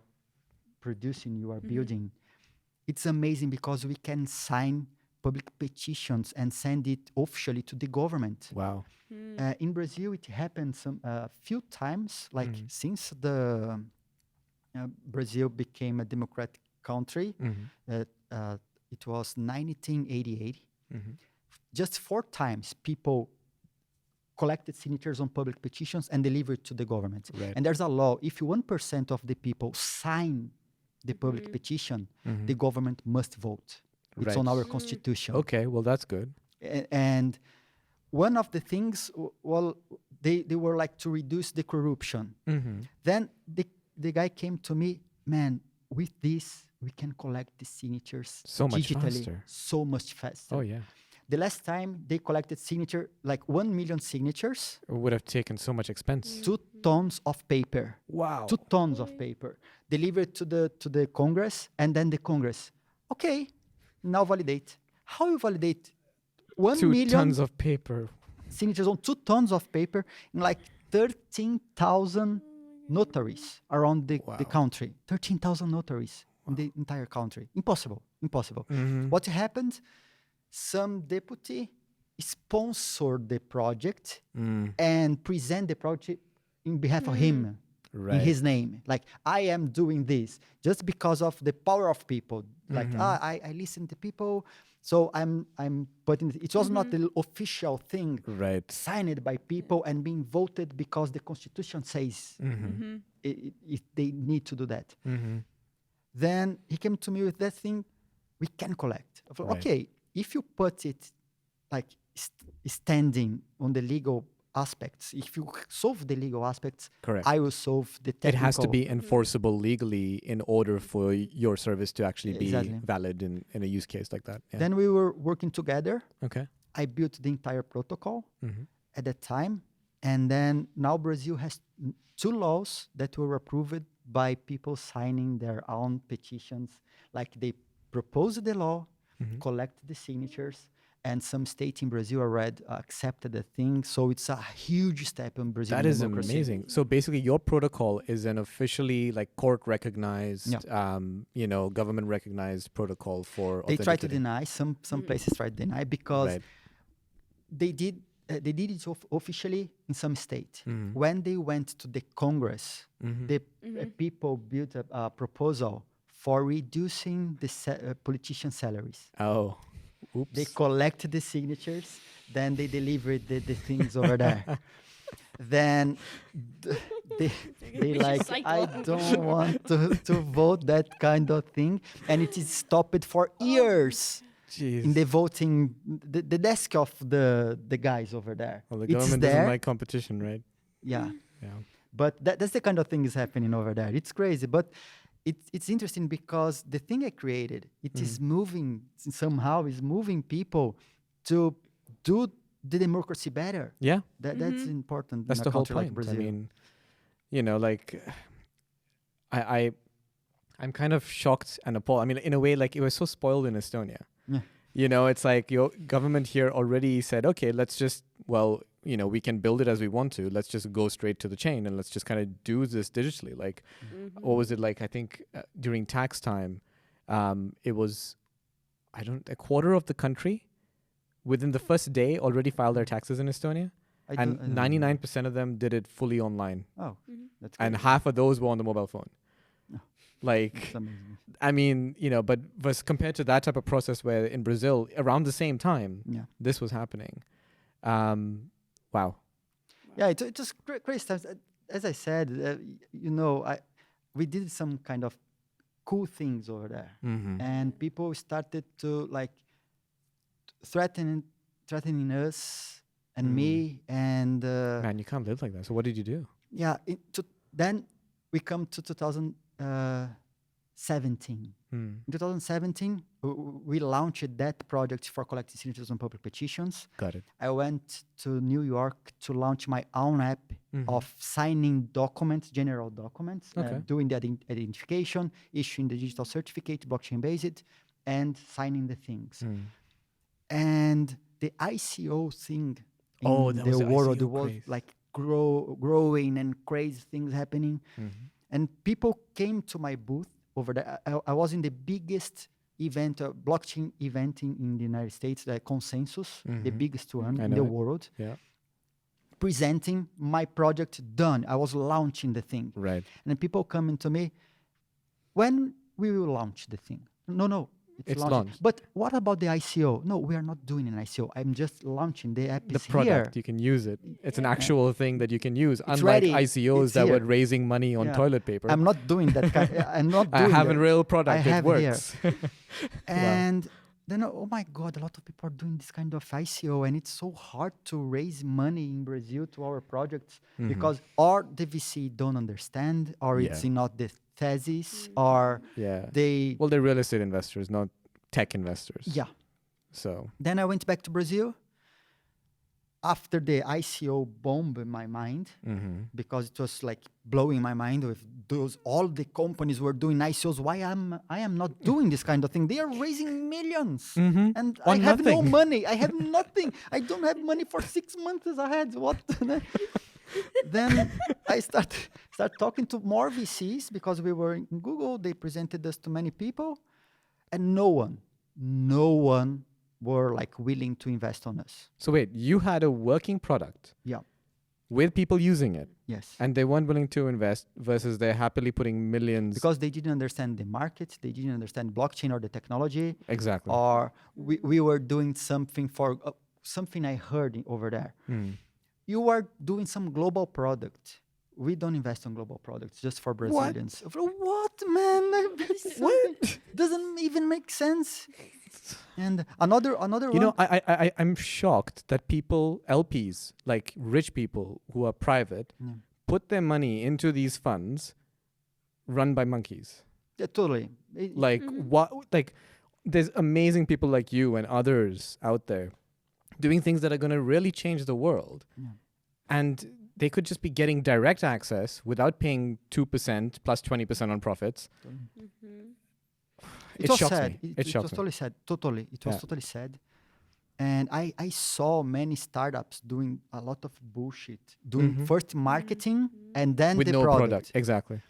producing, you are building, it's amazing because we can sign public petitions and send it officially to the government. Wow. In Brazil, it happened a few times, like since the Brazil became a democratic country. It was 1988. Just 4 times people collected signatures on public petitions and delivered to the government. Right. And there's a law, if 1% of the people sign the public petition, the government must vote. It's on our constitution. Okay, well, that's good. And one of the things, well, they were like to reduce the corruption. Then the guy came to me, man, with this, we can collect the signatures So much digitally, faster. so much faster. Oh, yeah. The last time they collected signature, like 1 million signatures, It would have taken so much expense. 2 tons of paper. Wow. 2 tons of paper delivered to the Congress, and then the Congress, okay, now validate. How you validate 1 2 million tons of paper. signatures on 2 tons of paper in like 13,000 notaries around the country? 13,000 notaries in the entire country. Impossible. What happened? Some deputy sponsored the project and present the project in behalf of him, in his name. Like, I am doing this just because of the power of people. Like, I listen to people, so I'm putting it was not the official thing signed by people and being voted because the constitution says they need to do that. Then he came to me with that thing, we can collect. I thought, okay, if you put it like standing on the legal aspects, if you solve the legal aspects, Correct. I will solve the technical. It has to be enforceable legally in order for your service to actually be valid in a use case like that. Yeah. Then we were working together. Okay. I built the entire protocol at that time. And then now Brazil has 2 laws that were approved by people signing their own petitions. Like they propose the law, collect the signatures, and some states in Brazil already accepted the thing. So it's a huge step in Brazilian That is democracy. amazing. So basically, your protocol is an officially like court recognized, government recognized protocol for. They try to authenticating. deny, some places try to deny because Right. they did it officially in some state. Mhm. When they went to the Congress, Mhm. the people built a proposal for reducing the politician salaries. Oh, oops. They collected the signatures, then they delivered the things over there. Then they like, I don't want to vote that kind of thing. And it is stopped for years Jeez. in the voting, the desk of the guys over there. Well, the It's government there. doesn't like competition, right? Yeah. Yeah. But that's the kind of thing is happening over there. It's crazy, but it's interesting because the thing I created, it is moving somehow, is moving people to do the democracy better. Yeah. That's important. That's in the a whole country like point. Brazil. I mean, like, I'm kind of shocked and appalled. I mean, in a way, like it was so spoiled in Estonia. Yeah. It's like your government here already said, okay, let's just, we can build it as we want to. Let's just go straight to the chain and let's just kind of do this digitally. Like, what was it like? I think during tax time, it was, a quarter of the country within the first day already filed their taxes in Estonia. And 99% of them did it fully online. Oh, that's And crazy. half of those were on the mobile phone. Oh. Like, That's amazing. I mean, but was compared to that type of process where in Brazil, around the same time, Yeah. this was happening. Wow. Yeah, it just crazy times. As I said, we did some kind of cool things over there, Mm-hmm. and people started to like threatening us and me, and Man, you can't live like that. So what did you do? yeah. Then we come to 2017. In 2017, we launched that project for collecting signatures on public petitions. Got it. I went to New York to launch my own app of signing documents, general documents, Okay. doing the identification, issuing the digital certificate, blockchain based, and signing the things. And the ICO thing in Oh, that was the the world, ICO there was craze. like growing and crazy things happening. And people came to my booth over there. I was in the biggest event, blockchain event in the United States, the Consensus, the biggest one I in know the it. world, Yeah. presenting my project done. I was launching the thing. Right. And then people coming to me, when we will launch the thing? No, It's launched. launched. But what about the ICO? No, we are not doing an ICO. I'm just launching. The app The is product, here. you can use it. It's an actual thing that you can use. Unlike ready. ICOs It's that here. were raising money on Yeah. toilet paper. I'm not doing that. I'm not doing I have that. a real product. I It have it here. works. And then, oh my God, a lot of people are doing this kind of ICO, and it's so hard to raise money in Brazil to our projects because or the VC don't understand, or it's Yeah. not the thesis, or Yeah. they. Well, they're real estate investors, not tech investors. Yeah. So. Then I went back to Brazil after the ICO bomb in my mind, because it was like blowing my mind with all the companies were doing ICOs. Why I am not doing this kind of thing? They are raising millions, and I On have no nothing. money. I have nothing. I don't have money for 6 months ahead. What? Then I start talking to more VCs because we were in Google. They presented us to many people, and no one were like willing to invest on us. So wait, you had a working product Yeah. with people using it, Yes. and they weren't willing to invest versus they're happily putting millions. Because they didn't understand the market, they didn't understand blockchain or the technology, Exactly. or we were doing something for something I heard over there. You are doing some global product. We don't invest on global products just for Brazilians. What, man? What? Doesn't even make sense. And another You know, one. I'm shocked that people, LPs, like rich people who are private, put their money into these funds run by monkeys. Yeah, totally. Like what? Like there's amazing people like you and others out there doing things that are going to really change the world, and they could just be getting direct access without paying 2% plus 20% on profits. It was shocks sad. me. It Shocks was me. totally sad. Totally. It was Yeah. totally sad. And I saw many startups doing a lot of bullshit, doing first marketing and then With the no product. Exactly.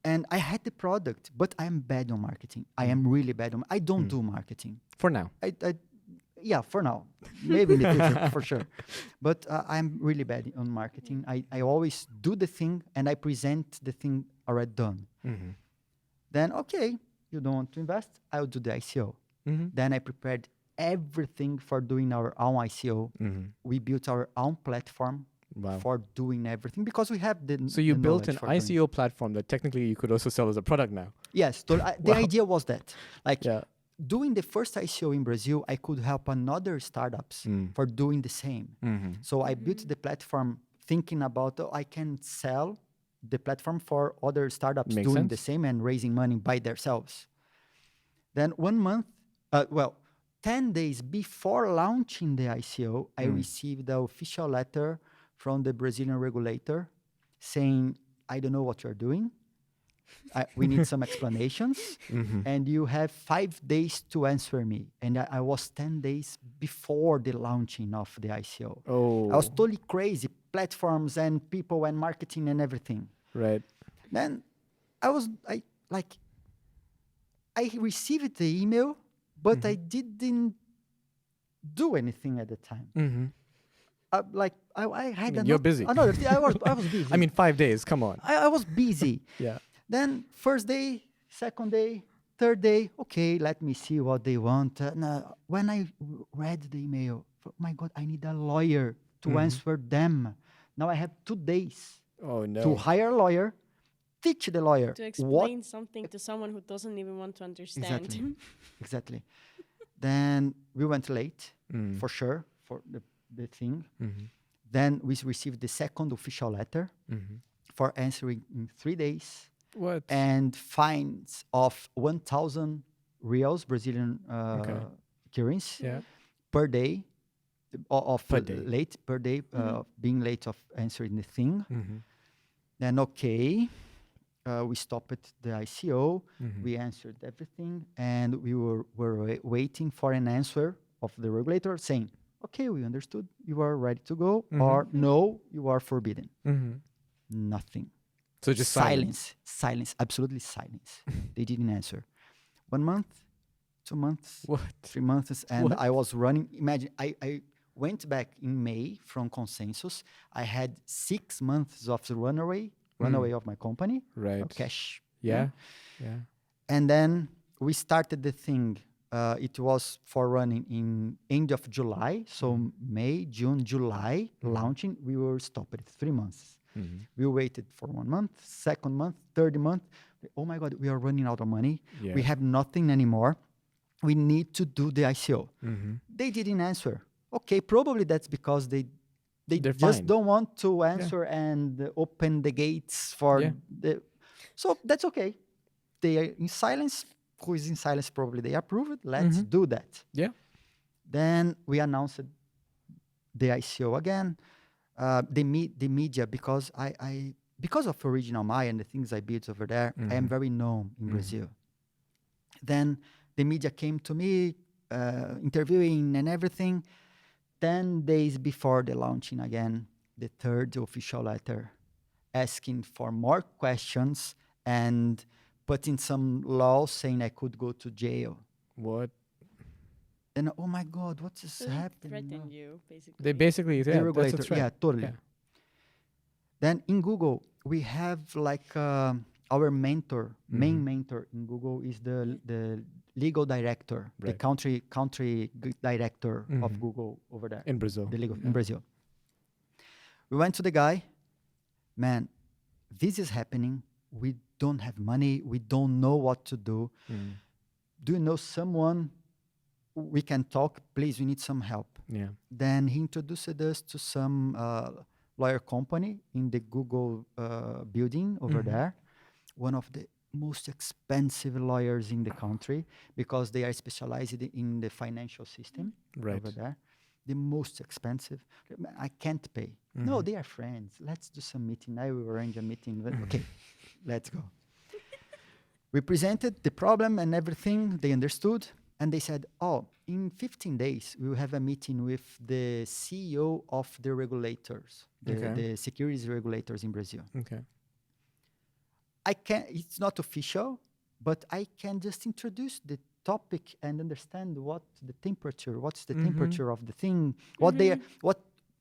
And I had the product, but I am bad on marketing. I am really bad on. I don't do marketing. For now. Yeah, for now. Maybe in the future, for sure. But I'm really bad on marketing. I always do the thing and I present the thing already done. Then, okay, you don't want to invest, I'll do the ICO. Then I prepared everything for doing our own ICO. We built our own platform for doing everything because we have the So you the built an knowledge for doing ICO platform that technically you could also sell as a product now. Yes, the idea was that. Like, Yeah. doing the first ICO in Brazil, I could help another startups for doing the same. So I built the platform thinking about, I can sell the platform for other startups Makes doing sense. the same and raising money by themselves. Then 1 month, 10 days before launching the ICO, I received the official letter from the Brazilian regulator saying, I don't know what you're doing. We need some explanations. And you have 5 days to answer me. And I was 10 days before the launching of the ICO. Oh. I was totally crazy. Platforms and people and marketing and everything. Right. Then I received the email, but I didn't do anything at the time. I had you're busy. another thing. I was busy. I mean, 5 days. Come on. I was busy. Yeah. Then first day, second day, third day, okay, let me see what they want. Now, when I read the email, oh my God, I need a lawyer to answer them. Now I have 2 days Oh no. to hire a lawyer, teach the lawyer To explain something to someone who doesn't even want to understand. Exactly. Then we went late, for sure, for the thing. Then we received the second official letter for answering in 3 days. What? And fines of 1,000 reals, Brazilian currency, per day of Per day. late per day, being late of answering the thing. Then we stopped the ICO. We answered everything, and we were waiting for an answer of the regulator saying, "Okay, we understood. You are ready to go," or "No, you are forbidden." Nothing. So just Silence, absolutely silence. They didn't answer. 1 month, 2 months, What? 3 months, and What? I was running. Imagine, I went back in May from Consensus. I had 6 months of the runaway of my company, Right. of cash. Yeah. And then we started the thing. It was for running in end of July, so May, June, July, launching. We were stopped 3 months. We waited for 1 month, second month, third month. Oh my God, we are running out of money. Yeah. We have nothing anymore. We need to do the ICO. They didn't answer. Okay, probably that's because they're just fine. don't want to answer and open the gates for the. So that's okay. They are in silence. Who is in silence? Probably they approve it. Let's do that. Yeah. Then we announced the ICO again. The media, because because of OriginalMy and the things I built over there, I am very known in Brazil. Then the media came to me, interviewing and everything. 10 days before the launching again, the third official letter asking for more questions and putting some law saying I could go to jail. What? And oh my God, what is So they happening? threaten now? you, basically. They basically The that's a regulator, threat. yeah, totally. Yeah. Then in Google, we have like our mentor, main mentor in Google is the legal director, the Right. country director of Google over there. In Brazil. The legal in Brazil. We went to the guy, man, this is happening. We don't have money. We don't know what to do. Do you know someone we can talk? Please, we need some help. Yeah. Then he introduced us to some lawyer company in the Google building over there. One of the most expensive lawyers in the country because they are specialized in the financial system Right. over there. The most expensive. I can't pay. No, they are friends. Let's do some meeting. I will arrange a meeting. Okay, let's go. We presented the problem and everything. They understood. And they said, oh, in 15 days, we will have a meeting with the CEO of the regulators, the securities regulators in Brazil. Okay. It's not official, but I can just introduce the topic and understand what's the temperature of the thing,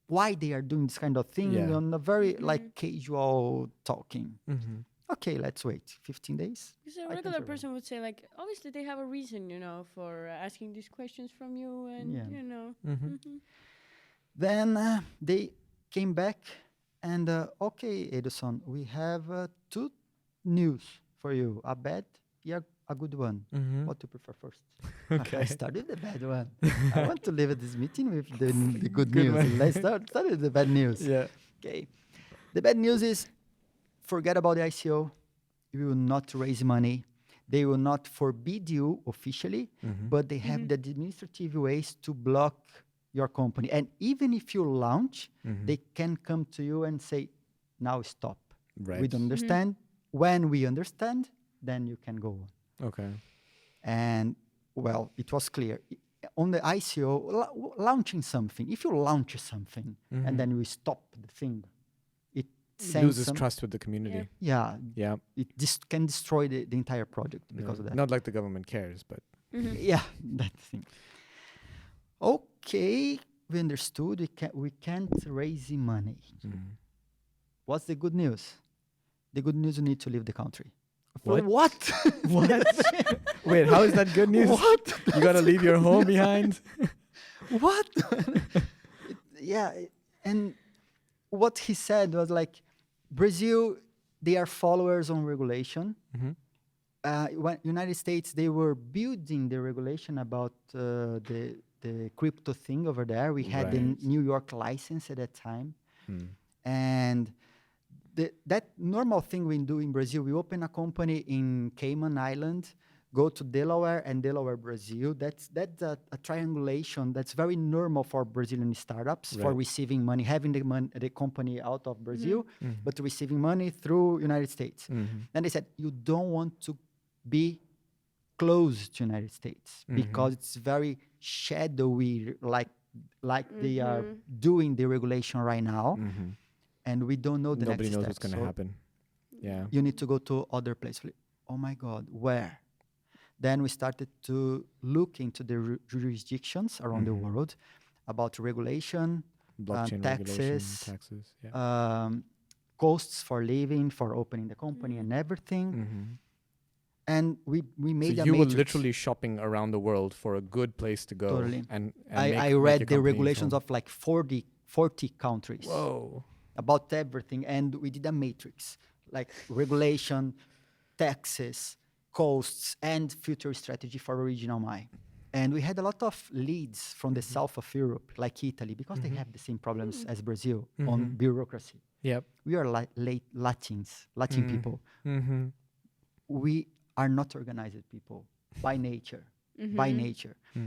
why they are doing this kind of thing on a very like casual talking. Okay, let's wait 15 days. Because a regular person would say, like, obviously they have a reason, for asking these questions from you, and Then they came back and okay, Edilson, we have two news for you: a bad, a good one. What do you prefer first? Okay. I started with the bad one. I want to leave this meeting with the good news. Let's start with the bad news. Yeah. Okay. The bad news is, forget about the ICO. You will not raise money. They will not forbid you officially, but they have the administrative ways to block your company. And even if you launch, they can come to you and say, now stop. Right. We don't understand. When we understand, then you can go on. Okay. And, well, it was clear. On the ICO, launching something, if you launch something and then we stop the thing, it loses trust with the community. Yeah. Yeah. It can destroy the entire project because of that. Not like the government cares, but... Yeah, that thing. Okay, we understood. We can't raise the money. What's the good news? The good news, you need to leave the country. What? What? What? Wait, how is that good news? What? You gotta leave your home behind? What? And what he said was like, Brazil, they are followers on regulation. When United States, they were building the regulation about the crypto thing over there. We had the New York license at that time. And that normal thing we do in Brazil, we open a company in Cayman Island, go to Delaware and Delaware, Brazil. That's a triangulation that's very normal for Brazilian startups for receiving money, having the company out of Brazil, but receiving money through United States. And they said, you don't want to be close to United States because it's very shadowy, like they are doing the regulation right now. And we don't know the Nobody next knows step. what's going to happen. Yeah. You need to go to other places. Oh my God, where? Then we started to look into the jurisdictions around the world about regulation, Blockchain taxes, yeah. Costs for living, for opening the company and everything. And we made a you were matrix. literally shopping around the world for a good place to go. Totally. And I read the regulations of like 40 countries. Whoa. About everything, and we did a matrix, like regulation, taxes, costs, and future strategy for OriginalMy. And we had a lot of leads from the south of Europe, like Italy, because they have the same problems as Brazil on bureaucracy. Yep. We are Latin people. We are not organized people by nature.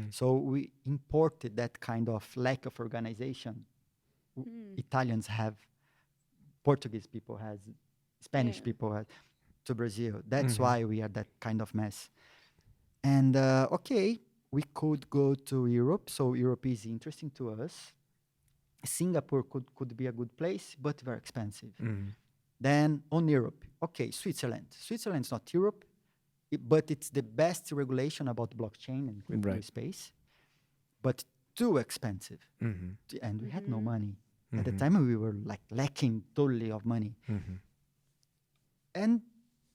So we imported that kind of lack of organization. Italians have, Portuguese people has, Spanish people have, to Brazil. That's why we are that kind of mess. And okay, we could go to Europe. So Europe is interesting to us. Singapore could be a good place, but very expensive. Then on Europe, okay, Switzerland. Switzerland's not Europe, but it's the best regulation about blockchain and crypto space, but too expensive. And we had no money. At the time, we were like lacking totally of money. And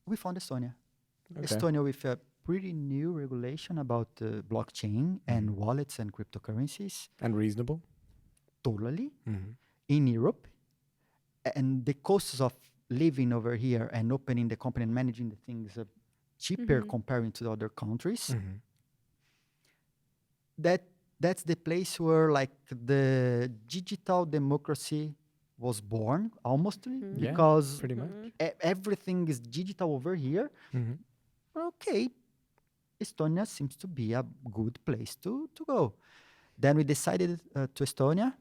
we found Estonia. Estonia with a pretty new regulation about blockchain and wallets and cryptocurrencies. And reasonable? Totally. In Europe. And the costs of living over here and opening the company and managing the things are cheaper comparing to the other countries. That's the place where like the digital democracy was born, almost, because pretty much. Everything is digital over here. Okay, Estonia seems to be a good place to go. Then we decided to Estonia.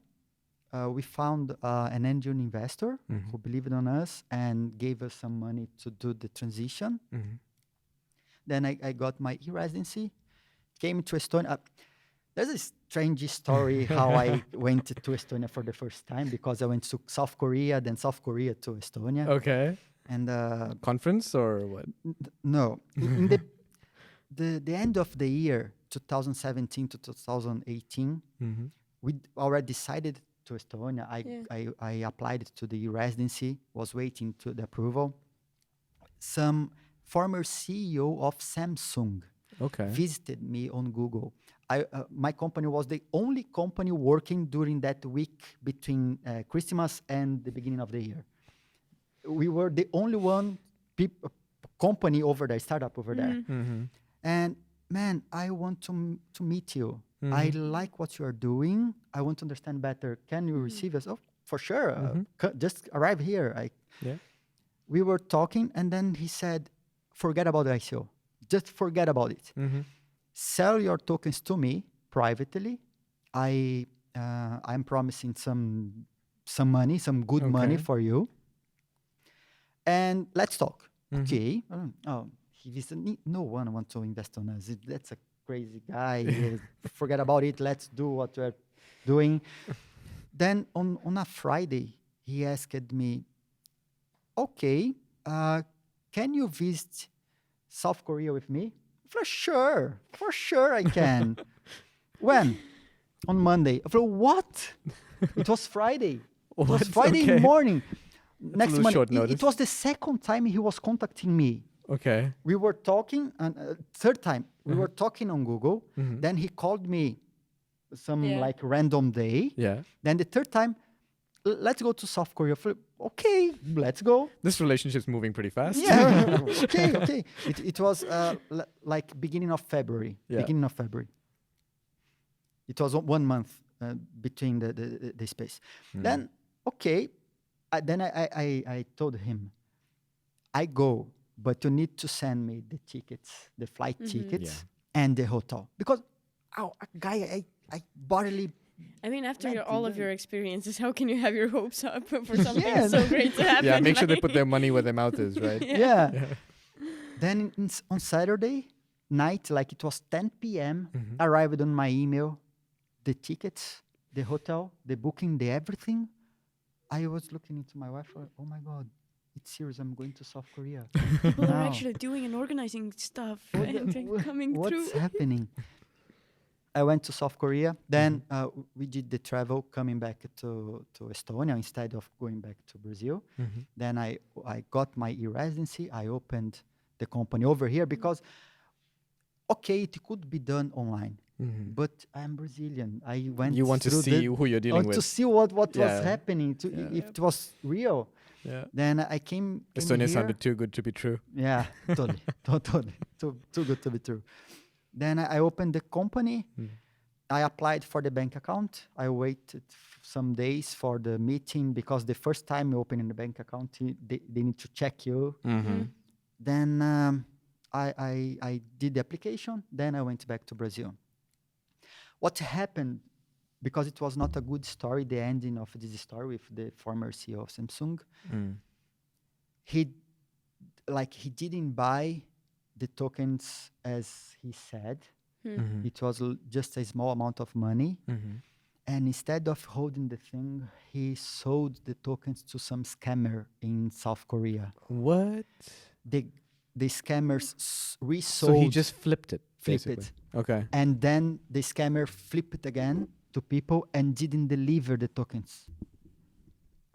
we found an angel investor who believed on us and gave us some money to do the transition. Then I got my e-residency, came to Estonia. There's a strange story how I went to Estonia for the first time, because I went to South Korea, then South Korea to Estonia. Okay. And Conference or what? no, in the end of the year, 2017 to 2018, we already decided to Estonia. I applied to the residency, was waiting to the approval. Some former CEO of Samsung visited me on Google. My company was the only company working during that week between Christmas and the beginning of the year. We were the only one company over there, startup over there. And man, I want to meet you. I like what you are doing. I want to understand better. Can you receive us? Oh, for sure. Just arrive here. We were talking, and then he said, forget about the ICO. Just forget about it. Sell your tokens to me privately. I'm promising some money, some good money for you. And let's talk. Okay. No one wants to invest on us. That's a crazy guy. Forget about it. Let's do what we're doing. Then on a Friday, he asked me, okay, can you visit South Korea with me? For sure I can. When? On Monday. I thought, what? It was Friday. It was Friday morning. Next Monday. It was the second time he was contacting me. Okay. We were talking, and third time we were talking on Google. Then he called me some like random day. Yeah. Then the third time, let's go to South Korea. Okay, let's go. This relationship's moving pretty fast. Yeah. okay. It was like beginning of February. Beginning of February. It was 1 month between the space. Then I told him, I go, but you need to send me the tickets, the flight tickets, and the hotel, because I barely. I mean, after all of your experiences, how can you have your hopes up for something so great to happen? Yeah, make sure they put their money where their mouth is, right? Yeah. Then on Saturday night, like it was 10 p.m., arrived on my email, the tickets, the hotel, the booking, the everything. I was looking into my wife, oh my God, it's serious, I'm going to South Korea. People are actually doing and organizing stuff and coming through. What's happening? I went to South Korea. Then we did the travel coming back to Estonia instead of going back to Brazil. Then I got my e-residency. I opened the company over here because, it could be done online. But I'm Brazilian. You want to see who you're dealing with. To see what was happening, if it was real. Yeah. Then I came Estonia here. sounded too good to be true. Yeah, totally. Too good to be true. Then I opened the company. I applied for the bank account. I waited some days for the meeting because the first time you open the bank account, they need to check you. Then I did the application. Then I went back to Brazil. What happened, because it was not a good story, the ending of this story with the former CEO of Samsung, he didn't buy the tokens as he said. It was just a small amount of money. And instead of holding the thing, he sold the tokens to some scammer in South Korea. What? The scammers resold. So he just flipped it. Okay. And then the scammer flipped it again to people and didn't deliver the tokens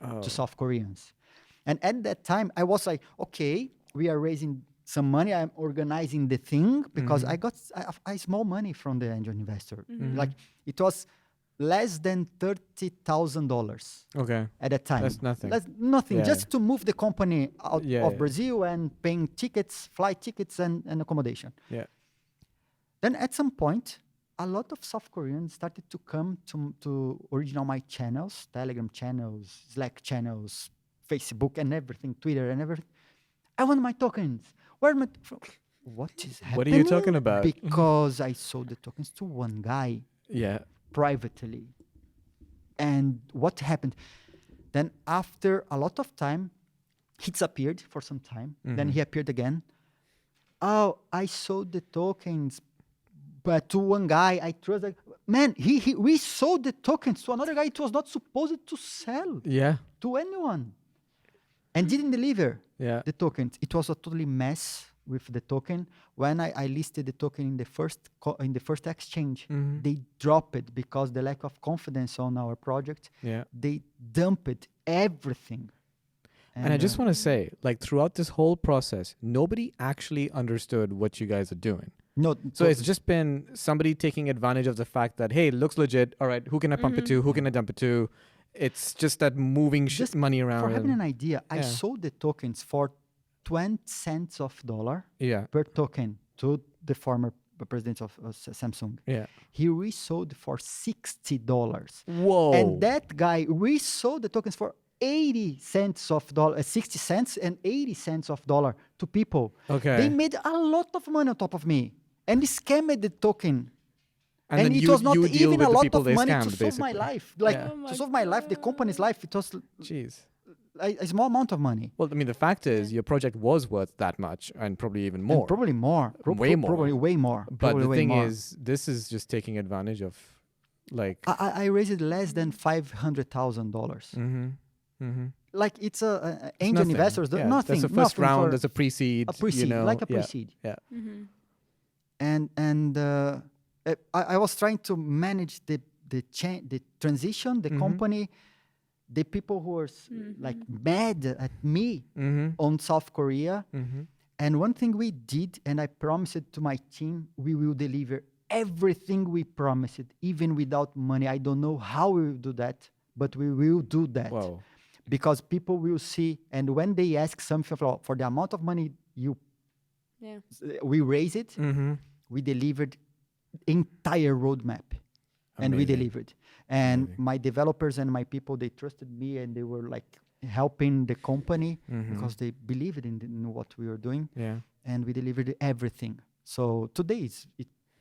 to South Koreans. And at that time, I was like, okay, we are raising some money. I'm organizing the thing because I got a small money from the angel investor. Like it was less than $30,000. Okay. At that time. That's nothing. That's nothing. Just to move the company out of Brazil and paying tickets, flight tickets and accommodation. Yeah. Then at some point, a lot of South Koreans started to come to OriginalMy channels, Telegram channels, Slack channels, Facebook and everything, Twitter and everything. I want my tokens. Where are my... What is happening? What are you talking about? Because I sold the tokens to one guy. Yeah. Privately. And what happened? Then after a lot of time, he disappeared for some time. Then he appeared again. Oh, I sold the tokens, but to one guy I trust. Like, man, we sold the tokens to another guy. It was not supposed to sell Yeah. to anyone, and didn't deliver Yeah. the tokens. It was a totally mess with the token. When I listed the token in the first exchange, they dropped it because the lack of confidence on our project. Yeah. They dumped everything. And I just want to say, like, throughout this whole process, nobody actually understood what you guys are doing. no. So it's just been somebody taking advantage of the fact that, hey, it looks legit. All right, who can I pump it to? Who can I dump it to? It's just that moving money around. For having and- an idea, I Yeah. sold the tokens for 20 cents of dollar Yeah. per token to the former president of Samsung. Yeah. He resold for $60. Whoa. And that guy resold the tokens for 80 cents of dollar, 60 cents and 80 cents of dollar to people. Okay. They made a lot of money on top of me and scammed the token. And And then it you- was not you deal even with a the lot people of they money to scammed, solve my basically. life. Like Yeah. to solve my life, the company's life, it was Jeez. a small amount of money. Well, I mean, the fact is, your project was worth that much, and probably even more. And probably more. Way more. Probably way more. But Probably the way thing more. is, this is just taking advantage of, like. I raised less than $500,000. Like it's a angel nothing. investors. Yeah, Nothing. That's a first nothing round. for There's a pre-seed. a pre-seed, you know, like a yeah, pre-seed. Yeah. And I was trying to manage the transition, the company, the people who were like mad at me on South Korea. And one thing we did, and I promised it to my team, we will deliver everything we promised, even without money. I don't know how we will do that, but we will do that. Whoa. Because people will see, and when they ask something for the amount of money we raise it, we delivered entire roadmap, and we Amazing. delivered. And my developers and my people, they trusted me, and they were like helping the company because they believed in what we were doing, Yeah. and we delivered everything. So today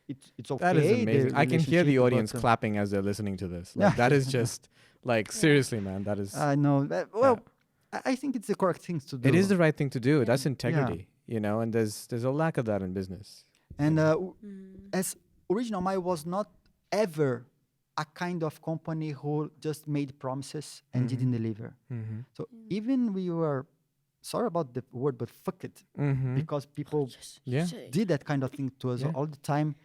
it's okay. That is the amazing. I can hear the relationship, audience but, clapping as they're listening to this. Like, Yeah. that is just, like, seriously, man. That is. I know. Well, I think it's the correct thing to do. It is the right thing to do. That's integrity, you know, and there's a lack of that in business. And as OriginalMy was not ever a kind of company who just made promises and didn't deliver. So even we were, sorry about the word, but fuck it, because people Yeah. did that kind of thing to us Yeah. all the time.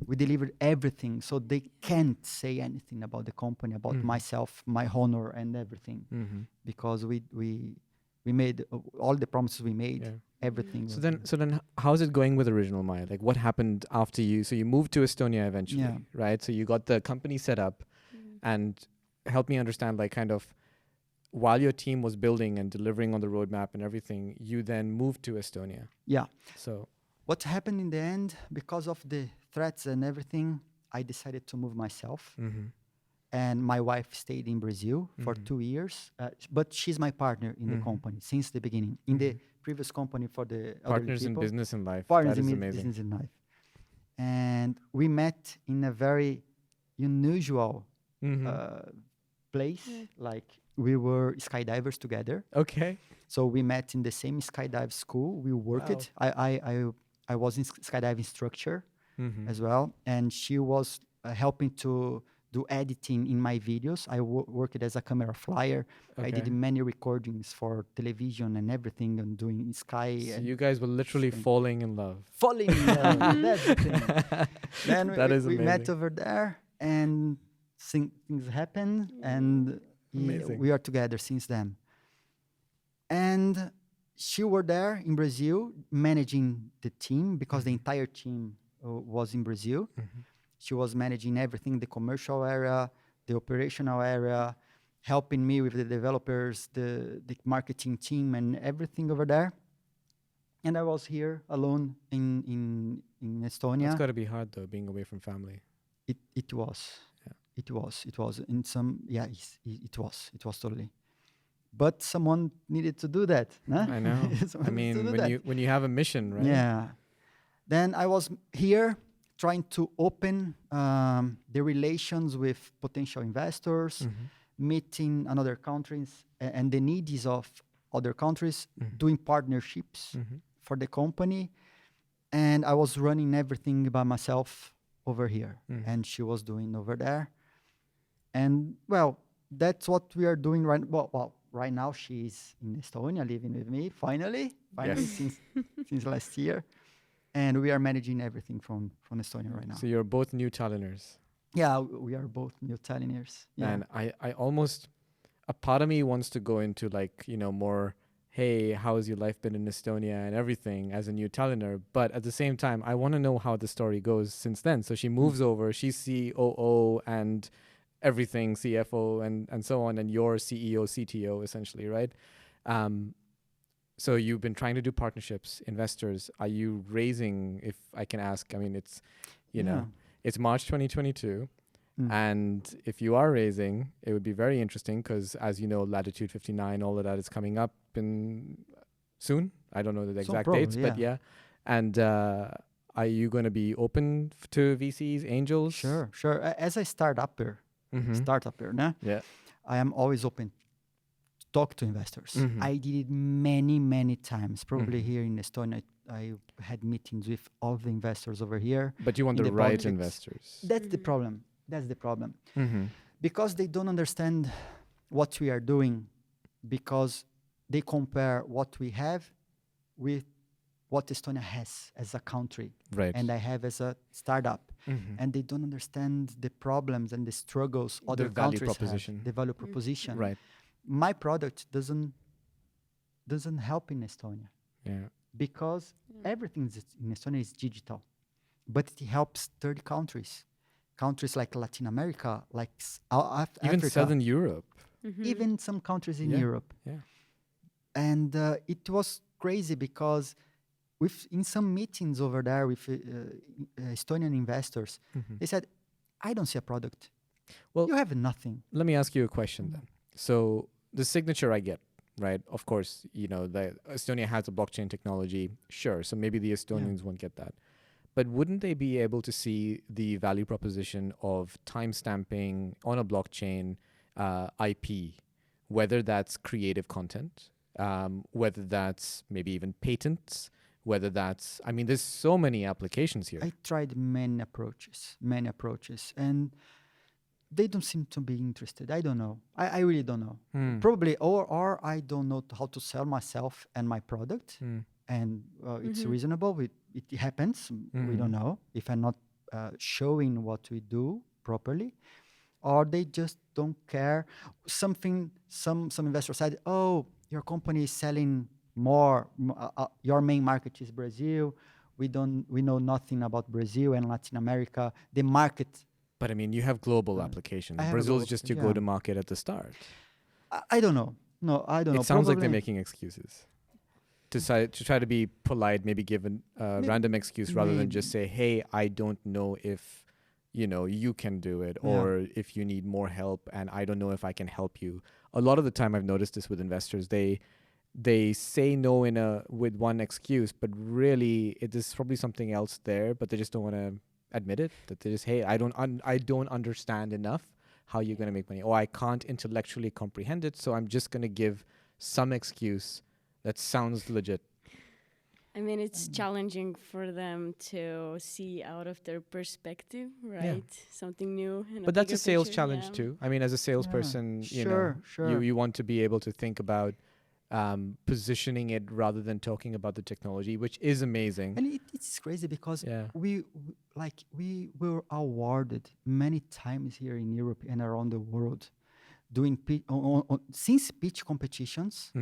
We delivered everything, so they can't say anything about the company, about myself, my honor, and everything, because we made all the promises we made. Yeah. Everything. So was- then how's it going with OriginalMy? Like, what happened after you? So you moved to Estonia eventually, Yeah. right? So you got the company set up, and help me understand, like, kind of, while your team was building and delivering on the roadmap and everything, you then moved to Estonia. yeah. So What happened in the end, because of the threats and everything, I decided to move myself. And my wife stayed in Brazil for 2 years. But she's my partner in the company since the beginning. In the previous company for the elderly partners in people, business and life. partners That is in amazing. business and life. And we met in a very unusual place. Like we were skydivers together. Okay. So we met in the same skydive school. We worked it. I was in skydive instructor as well, and she was helping to do editing in my videos. I worked as a camera flyer. I did Okay. many recordings for television and everything, and doing sky. So and you guys were literally thing. falling in love. falling in love. That's the thing. Then That is we met amazing. over there, and things happened, and Amazing. we are together since then. And she were there in Brazil managing the team because the entire team was in Brazil. She was managing everything, the commercial area, the operational area, helping me with the developers, the marketing team, and everything over there. And I was here alone in Estonia. It's got to be hard though, being away from family. It was. Yeah. It was in some, it was totally. But someone needed to do that. Huh? I know. I Someone needs to mean, do that. when you have a mission, right? Yeah. Then I was here trying to open the relations with potential investors, meeting another countries and the needs of other countries, doing partnerships for the company. And I was running everything by myself over here, and she was doing over there. And well, that's what we are doing right. Well, right now she's in Estonia, living with me. Finally, Yes. since last year, and we are managing everything from Estonia right now. So you're both new Tallinners. Yeah, we are both new Tallinners. Yeah. And I almost, a part of me wants to go into like, more, hey, how has your life been in Estonia and everything as a new Talliner? But at the same time, I want to know how the story goes since then. So she moves over, she's COO and everything, CFO and so on, and you're CEO, CTO essentially, right? So you've been trying to do partnerships, investors. Are you raising, if I can ask? I mean, it's, it's March 2022. And if you are raising, it would be very interesting because, as you know, Latitude 59, all of that is coming up in soon. I don't know the exact dates, but yeah. And are you going to be open to VCs, angels? Sure. As a startupper, nah? Yeah. I am always open to talk to investors. I did it many times. Probably here in Estonia, I had meetings with all the investors over here. But you want the right projects. Investors. That's the problem. Because they don't understand what we are doing, because they compare what we have with what Estonia has as a country, right? And I have as a startup, and they don't understand the problems and the struggles other countries have. The value proposition, right? My product doesn't help in Estonia, because everything in Estonia is digital, but it helps third countries like Latin America, like even Africa, Southern Europe, even some countries in Europe. Yeah. And it was crazy because in some meetings over there with Estonian investors, they said, I don't see a product. Well, you have nothing. Let me ask you a question then. So the signature I get, right? Of course, the Estonia has a blockchain technology. Sure. So maybe the Estonians won't get that. But wouldn't they be able to see the value proposition of timestamping on a blockchain IP, whether that's creative content, whether that's maybe even patents, whether that's, I mean, there's so many applications here. I tried many approaches, and they don't seem to be interested. I don't know. I really don't know. Probably, or I don't know how to sell myself and my product. And it's reasonable. It happens. We don't know if I'm not showing what we do properly, or they just don't care. Some investors said, "Oh, your company is selling more. Your main market is Brazil. We know nothing about Brazil and Latin America. The market." But I mean, you have global applications. Brazil's just your go-to-market at the start. I don't know. No, I don't know. It sounds like they're making excuses. To try to be polite, maybe give a random excuse rather than just say, hey, I don't know if, you can do it, or if you need more help and I don't know if I can help you. A lot of the time I've noticed this with investors. They say no with one excuse, but really there's probably something else there, but they just don't want to admit it. That they just, hey, I don't understand enough how you're going to make money. Or I can't intellectually comprehend it, so I'm just going to give some excuse that sounds legit. I mean, it's challenging for them to see out of their perspective, right? Something new. But that's a sales challenge too. I mean, as a salesperson, you want to be able to think about positioning it rather than talking about the technology, which is amazing. And it's crazy because we were awarded many times here in Europe and around the world doing since pitch competitions.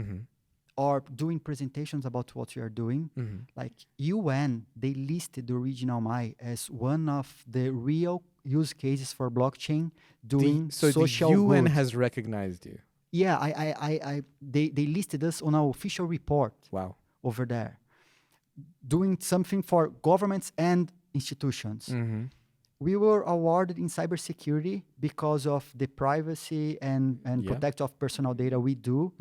Or doing presentations about what you are doing. Like UN, they listed OriginalMy as one of the real use cases for blockchain doing social the UN good. Has recognized you. Yeah, they listed us on our official report. Wow. Over there. Doing something for governments and institutions. We were awarded in cybersecurity because of the privacy and protect of personal data we do.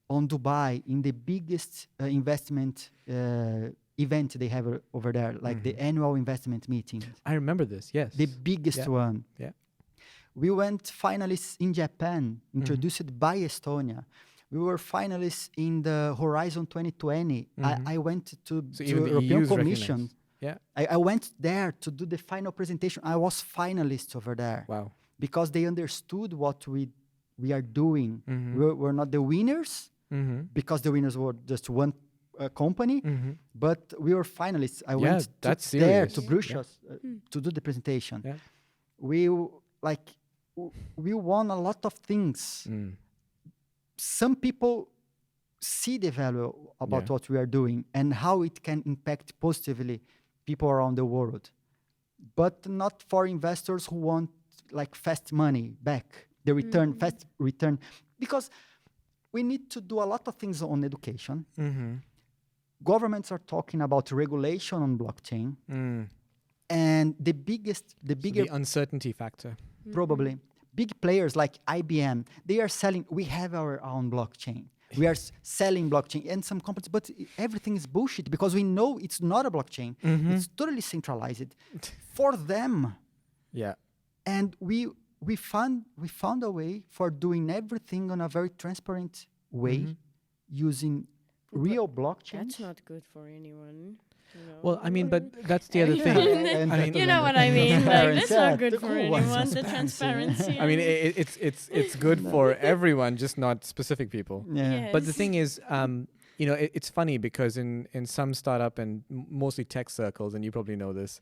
On Dubai, in the biggest investment event they have over there, like the annual investment meeting, I remember this. Yes. the biggest one. Yeah. We went finalists in Japan, introduced by Estonia. We were finalists in the Horizon 2020. I went to even the European EU's Commission. recognized. Yeah. I went there to do the final presentation. I was finalist over there Wow. because they understood what we are doing. We're not the winners because the winners were just one company, but we were finalists. I went that's there serious. to Brussels to do the presentation. Yeah. We won a lot of things. Some people see the value about what we are doing and how it can impact positively people around the world, but not for investors who want like fast money back, the return, fast return, because we need to do a lot of things on education. Governments are talking about regulation on blockchain, and the bigger The uncertainty factor. probably big players like IBM, they are selling. We have our own blockchain. We are selling blockchain, and some companies, but everything is bullshit because we know it's not a blockchain. It's totally centralized for them. Yeah. And we found a way for doing everything on a very transparent way, using real blockchain. That's not good for anyone. You know? Well, I mean, but that's the other thing. I mean, You know what I mean? Like, that's not good the for cool ones. anyone. The transparency. I mean, it's good for everyone, just not specific people. Yeah. But the thing is, you know, it's funny because in some startup and mostly tech circles, and you probably know this,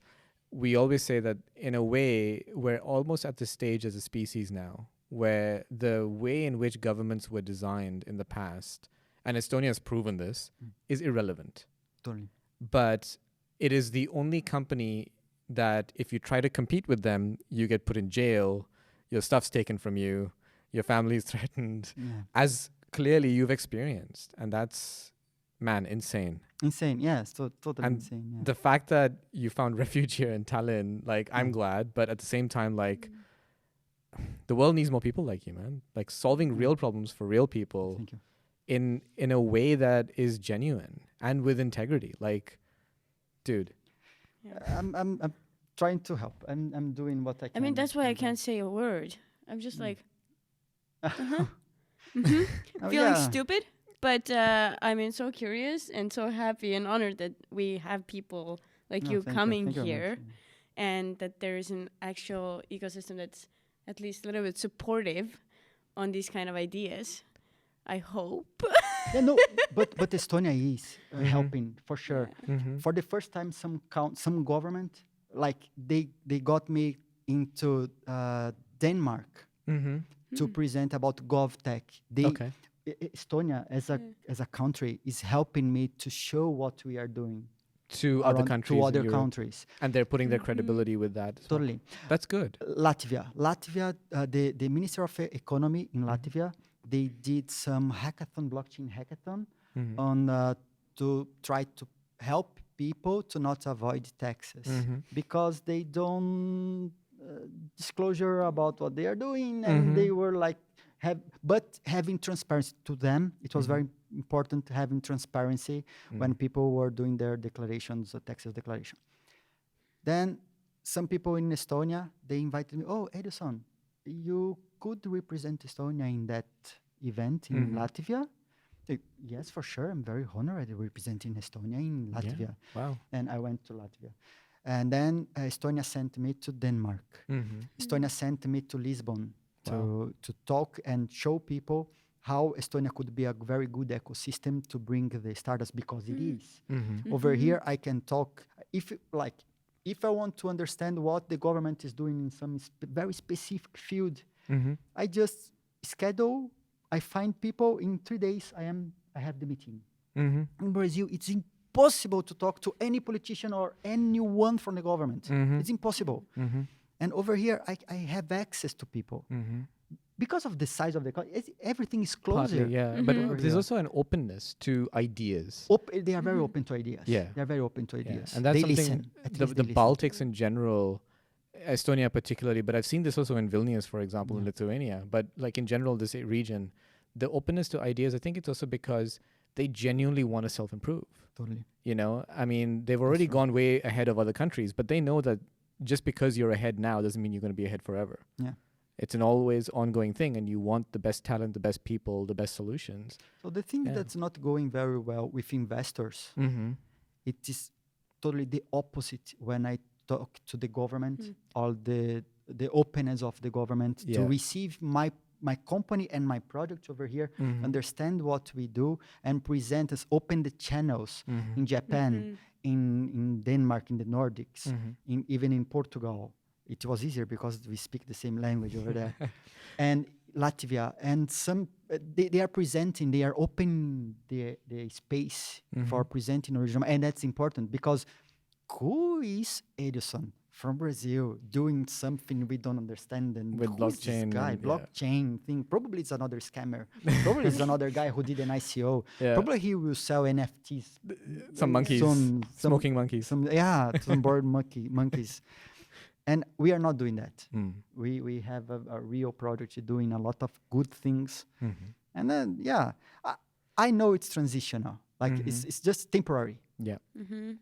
we always say that in a way we're almost at the stage as a species now where the way in which governments were designed in the past, and Estonia has proven this, is irrelevant. Totally. But it is the only company that if you try to compete with them, you get put in jail, your stuff's taken from you, your family is threatened, as clearly you've experienced. And that's, man, insane. Insane, yes, totally And insane. Yeah. the fact that you found refuge here in Tallinn, like, I'm glad, but at the same time, like, the world needs more people like you, man. Like, solving real problems for real people. Thank you. In a way that is genuine and with integrity. Like, dude. I'm trying to help. I'm doing what I can. I mean, that's why I can't say a word. I'm just like, Oh, feeling yeah. stupid. But I mean, so curious and so happy and honored that we have people like No, you thank coming Thank you very here, much. and that there is an actual ecosystem that's at least a little bit supportive on these kind of ideas. I hope. Yeah, no, but Estonia is helping for sure. For the first time, some government, like they got me into Denmark to present about GovTech. Okay. Estonia as a country is helping me to show what we are doing To other countries. to in other Europe. countries. And they're putting their credibility with that. as well. Totally. That's good. Latvia, the Minister of Economy in Latvia, they did some blockchain hackathon on to try to help people to not avoid taxes because they don't disclosure about what they are doing, and they were like having transparency to them. It was very important having transparency when people were doing their declarations, taxes declaration. Then some people in Estonia, they invited me, oh, Edilson, you could represent Estonia in that event in Latvia? Yes, for sure. I'm very honored representing Estonia in Latvia. Yeah. Wow. And I went to Latvia. And then Estonia sent me to Denmark. Estonia sent me to Lisbon to talk and show people how Estonia could be a very good ecosystem to bring the startups, because it is. Over here, I can talk. If I want to understand what the government is doing in some very specific field, I just schedule. I find people in 3 days. I have the meeting. In Brazil, it's impossible to talk to any politician or anyone from the government. It's impossible. And over here, I have access to people. Because of the size of the country, everything is closer. Partly, yeah. But there's also an openness to ideas. They are very open to ideas. Yeah. They are very open to ideas. Yeah. And that's they something, listen. At the least they listen. Baltics in general, Estonia particularly, but I've seen this also in Vilnius, for example, in Lithuania. But like in general, this region, the openness to ideas, I think it's also because they genuinely want to self-improve. Totally. You know, I mean, they've already right. gone way ahead of other countries, but they know that just because you're ahead now doesn't mean you're going to be ahead forever. Yeah. It's an always ongoing thing, and you want the best talent, the best people, the best solutions. So the thing Yeah. that's not going very well with investors, Mm-hmm. it is totally the opposite when I talk to the government or the openness of the government Yeah. to receive my company and my project over here, Mhm. understand what we do, and present us, open the channels Mhm. in Japan, in Denmark, in the Nordics, Mhm. even in Portugal. It was easier because we speak the same language over there. And Latvia, and some they are presenting, they are opening the space for presenting original, and that's important because who is Edilson from Brazil doing something we don't understand, and With who is this blockchain guy? and- yeah. Blockchain thing. Probably it's another scammer. Probably it's another guy who did an ICO. Yeah. Probably he will sell NFTs. Some monkeys, Some smoking monkeys. some bored monkeys. And we are not doing that. Mm. We have a real project doing a lot of good things. Mhm. And then, I know it's transitional. Like, it's just temporary. Yeah.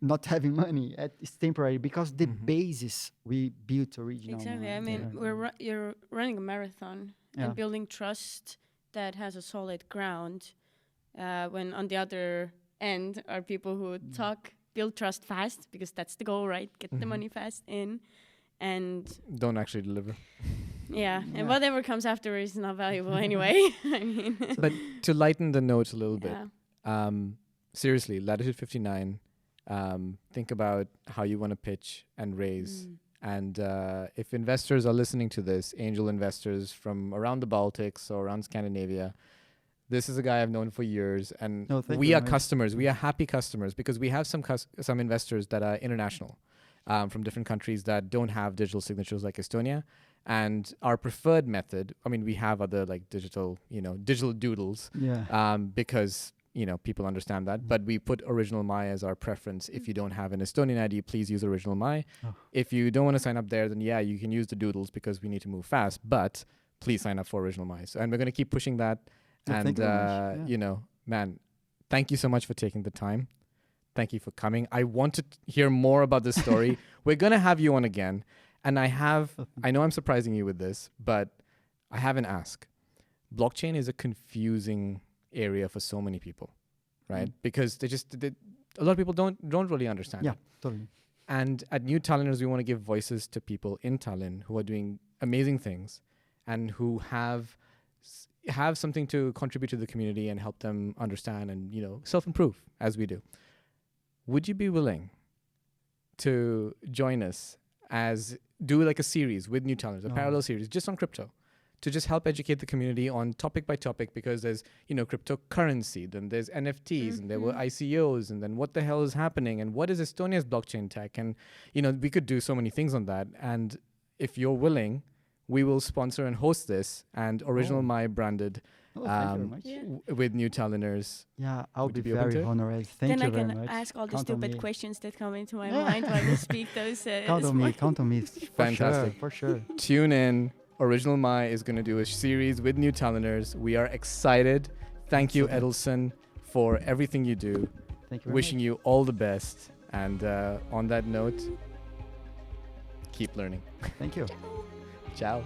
Not having money, it's temporary because the basis we built original. Exactly. I mean, you're running a marathon Yeah. and building trust that has a solid ground. When on the other end are people who build trust fast because that's the goal, right? Get the money fast in, and Don't actually deliver. and whatever comes after is not valuable anyway. I mean, But to lighten the notes a little bit, yeah. Seriously, Latitude 59, think about how you want to pitch and raise. And if investors are listening to this, angel investors from around the Baltics or around Scandinavia, this is a guy I've known for years. And No, thank we you are very much. customers. We are happy customers because we have some investors that are international from different countries that don't have digital signatures like Estonia. And our preferred method, I mean, we have other like digital doodles. Yeah. Because people understand that, but we put OriginalMy as our preference. If you don't have an Estonian ID, please use OriginalMy. Oh. If you don't want to sign up there, then you can use the doodles because we need to move fast, but please sign up for OriginalMy. So, and we're going to keep pushing that. Yeah, thank you very much. Man, thank you so much for taking the time. Thank you for coming. I want to hear more about this story. We're going to have you on again. And I know I'm surprising you with this, but I have an ask. Blockchain is a confusing area for so many people, right? Because a lot of people don't really understand it. Totally. And at New Tallinners, we want to give voices to people in Tallinn who are doing amazing things and who have something to contribute to the community and help them understand and self-improve as we do. Would you be willing to join us do like a series with New Tallinners, a parallel series just on crypto, to just help educate the community on topic by topic, because there's, cryptocurrency, then there's NFTs, and there were ICOs, and then what the hell is happening, and what is Estonia's blockchain tech? And, we could do so many things on that. And if you're willing, we will sponsor and host this, and OriginalMy branded Thank you very much. with New Tallinners. Yeah, I'll Would be you be open very to it? honored. Thank then you I very can much. ask all the Count on stupid me. questions that come into my mind while we speak those. Count on me. Count on me. Fantastic. For sure. Tune in. OriginalMy is going to do a series with New Tallinners. We are excited. Thank you, Edilson, for everything you do. Thank you very Wishing you all the best. And on that note, keep learning. much. Thank you. Ciao.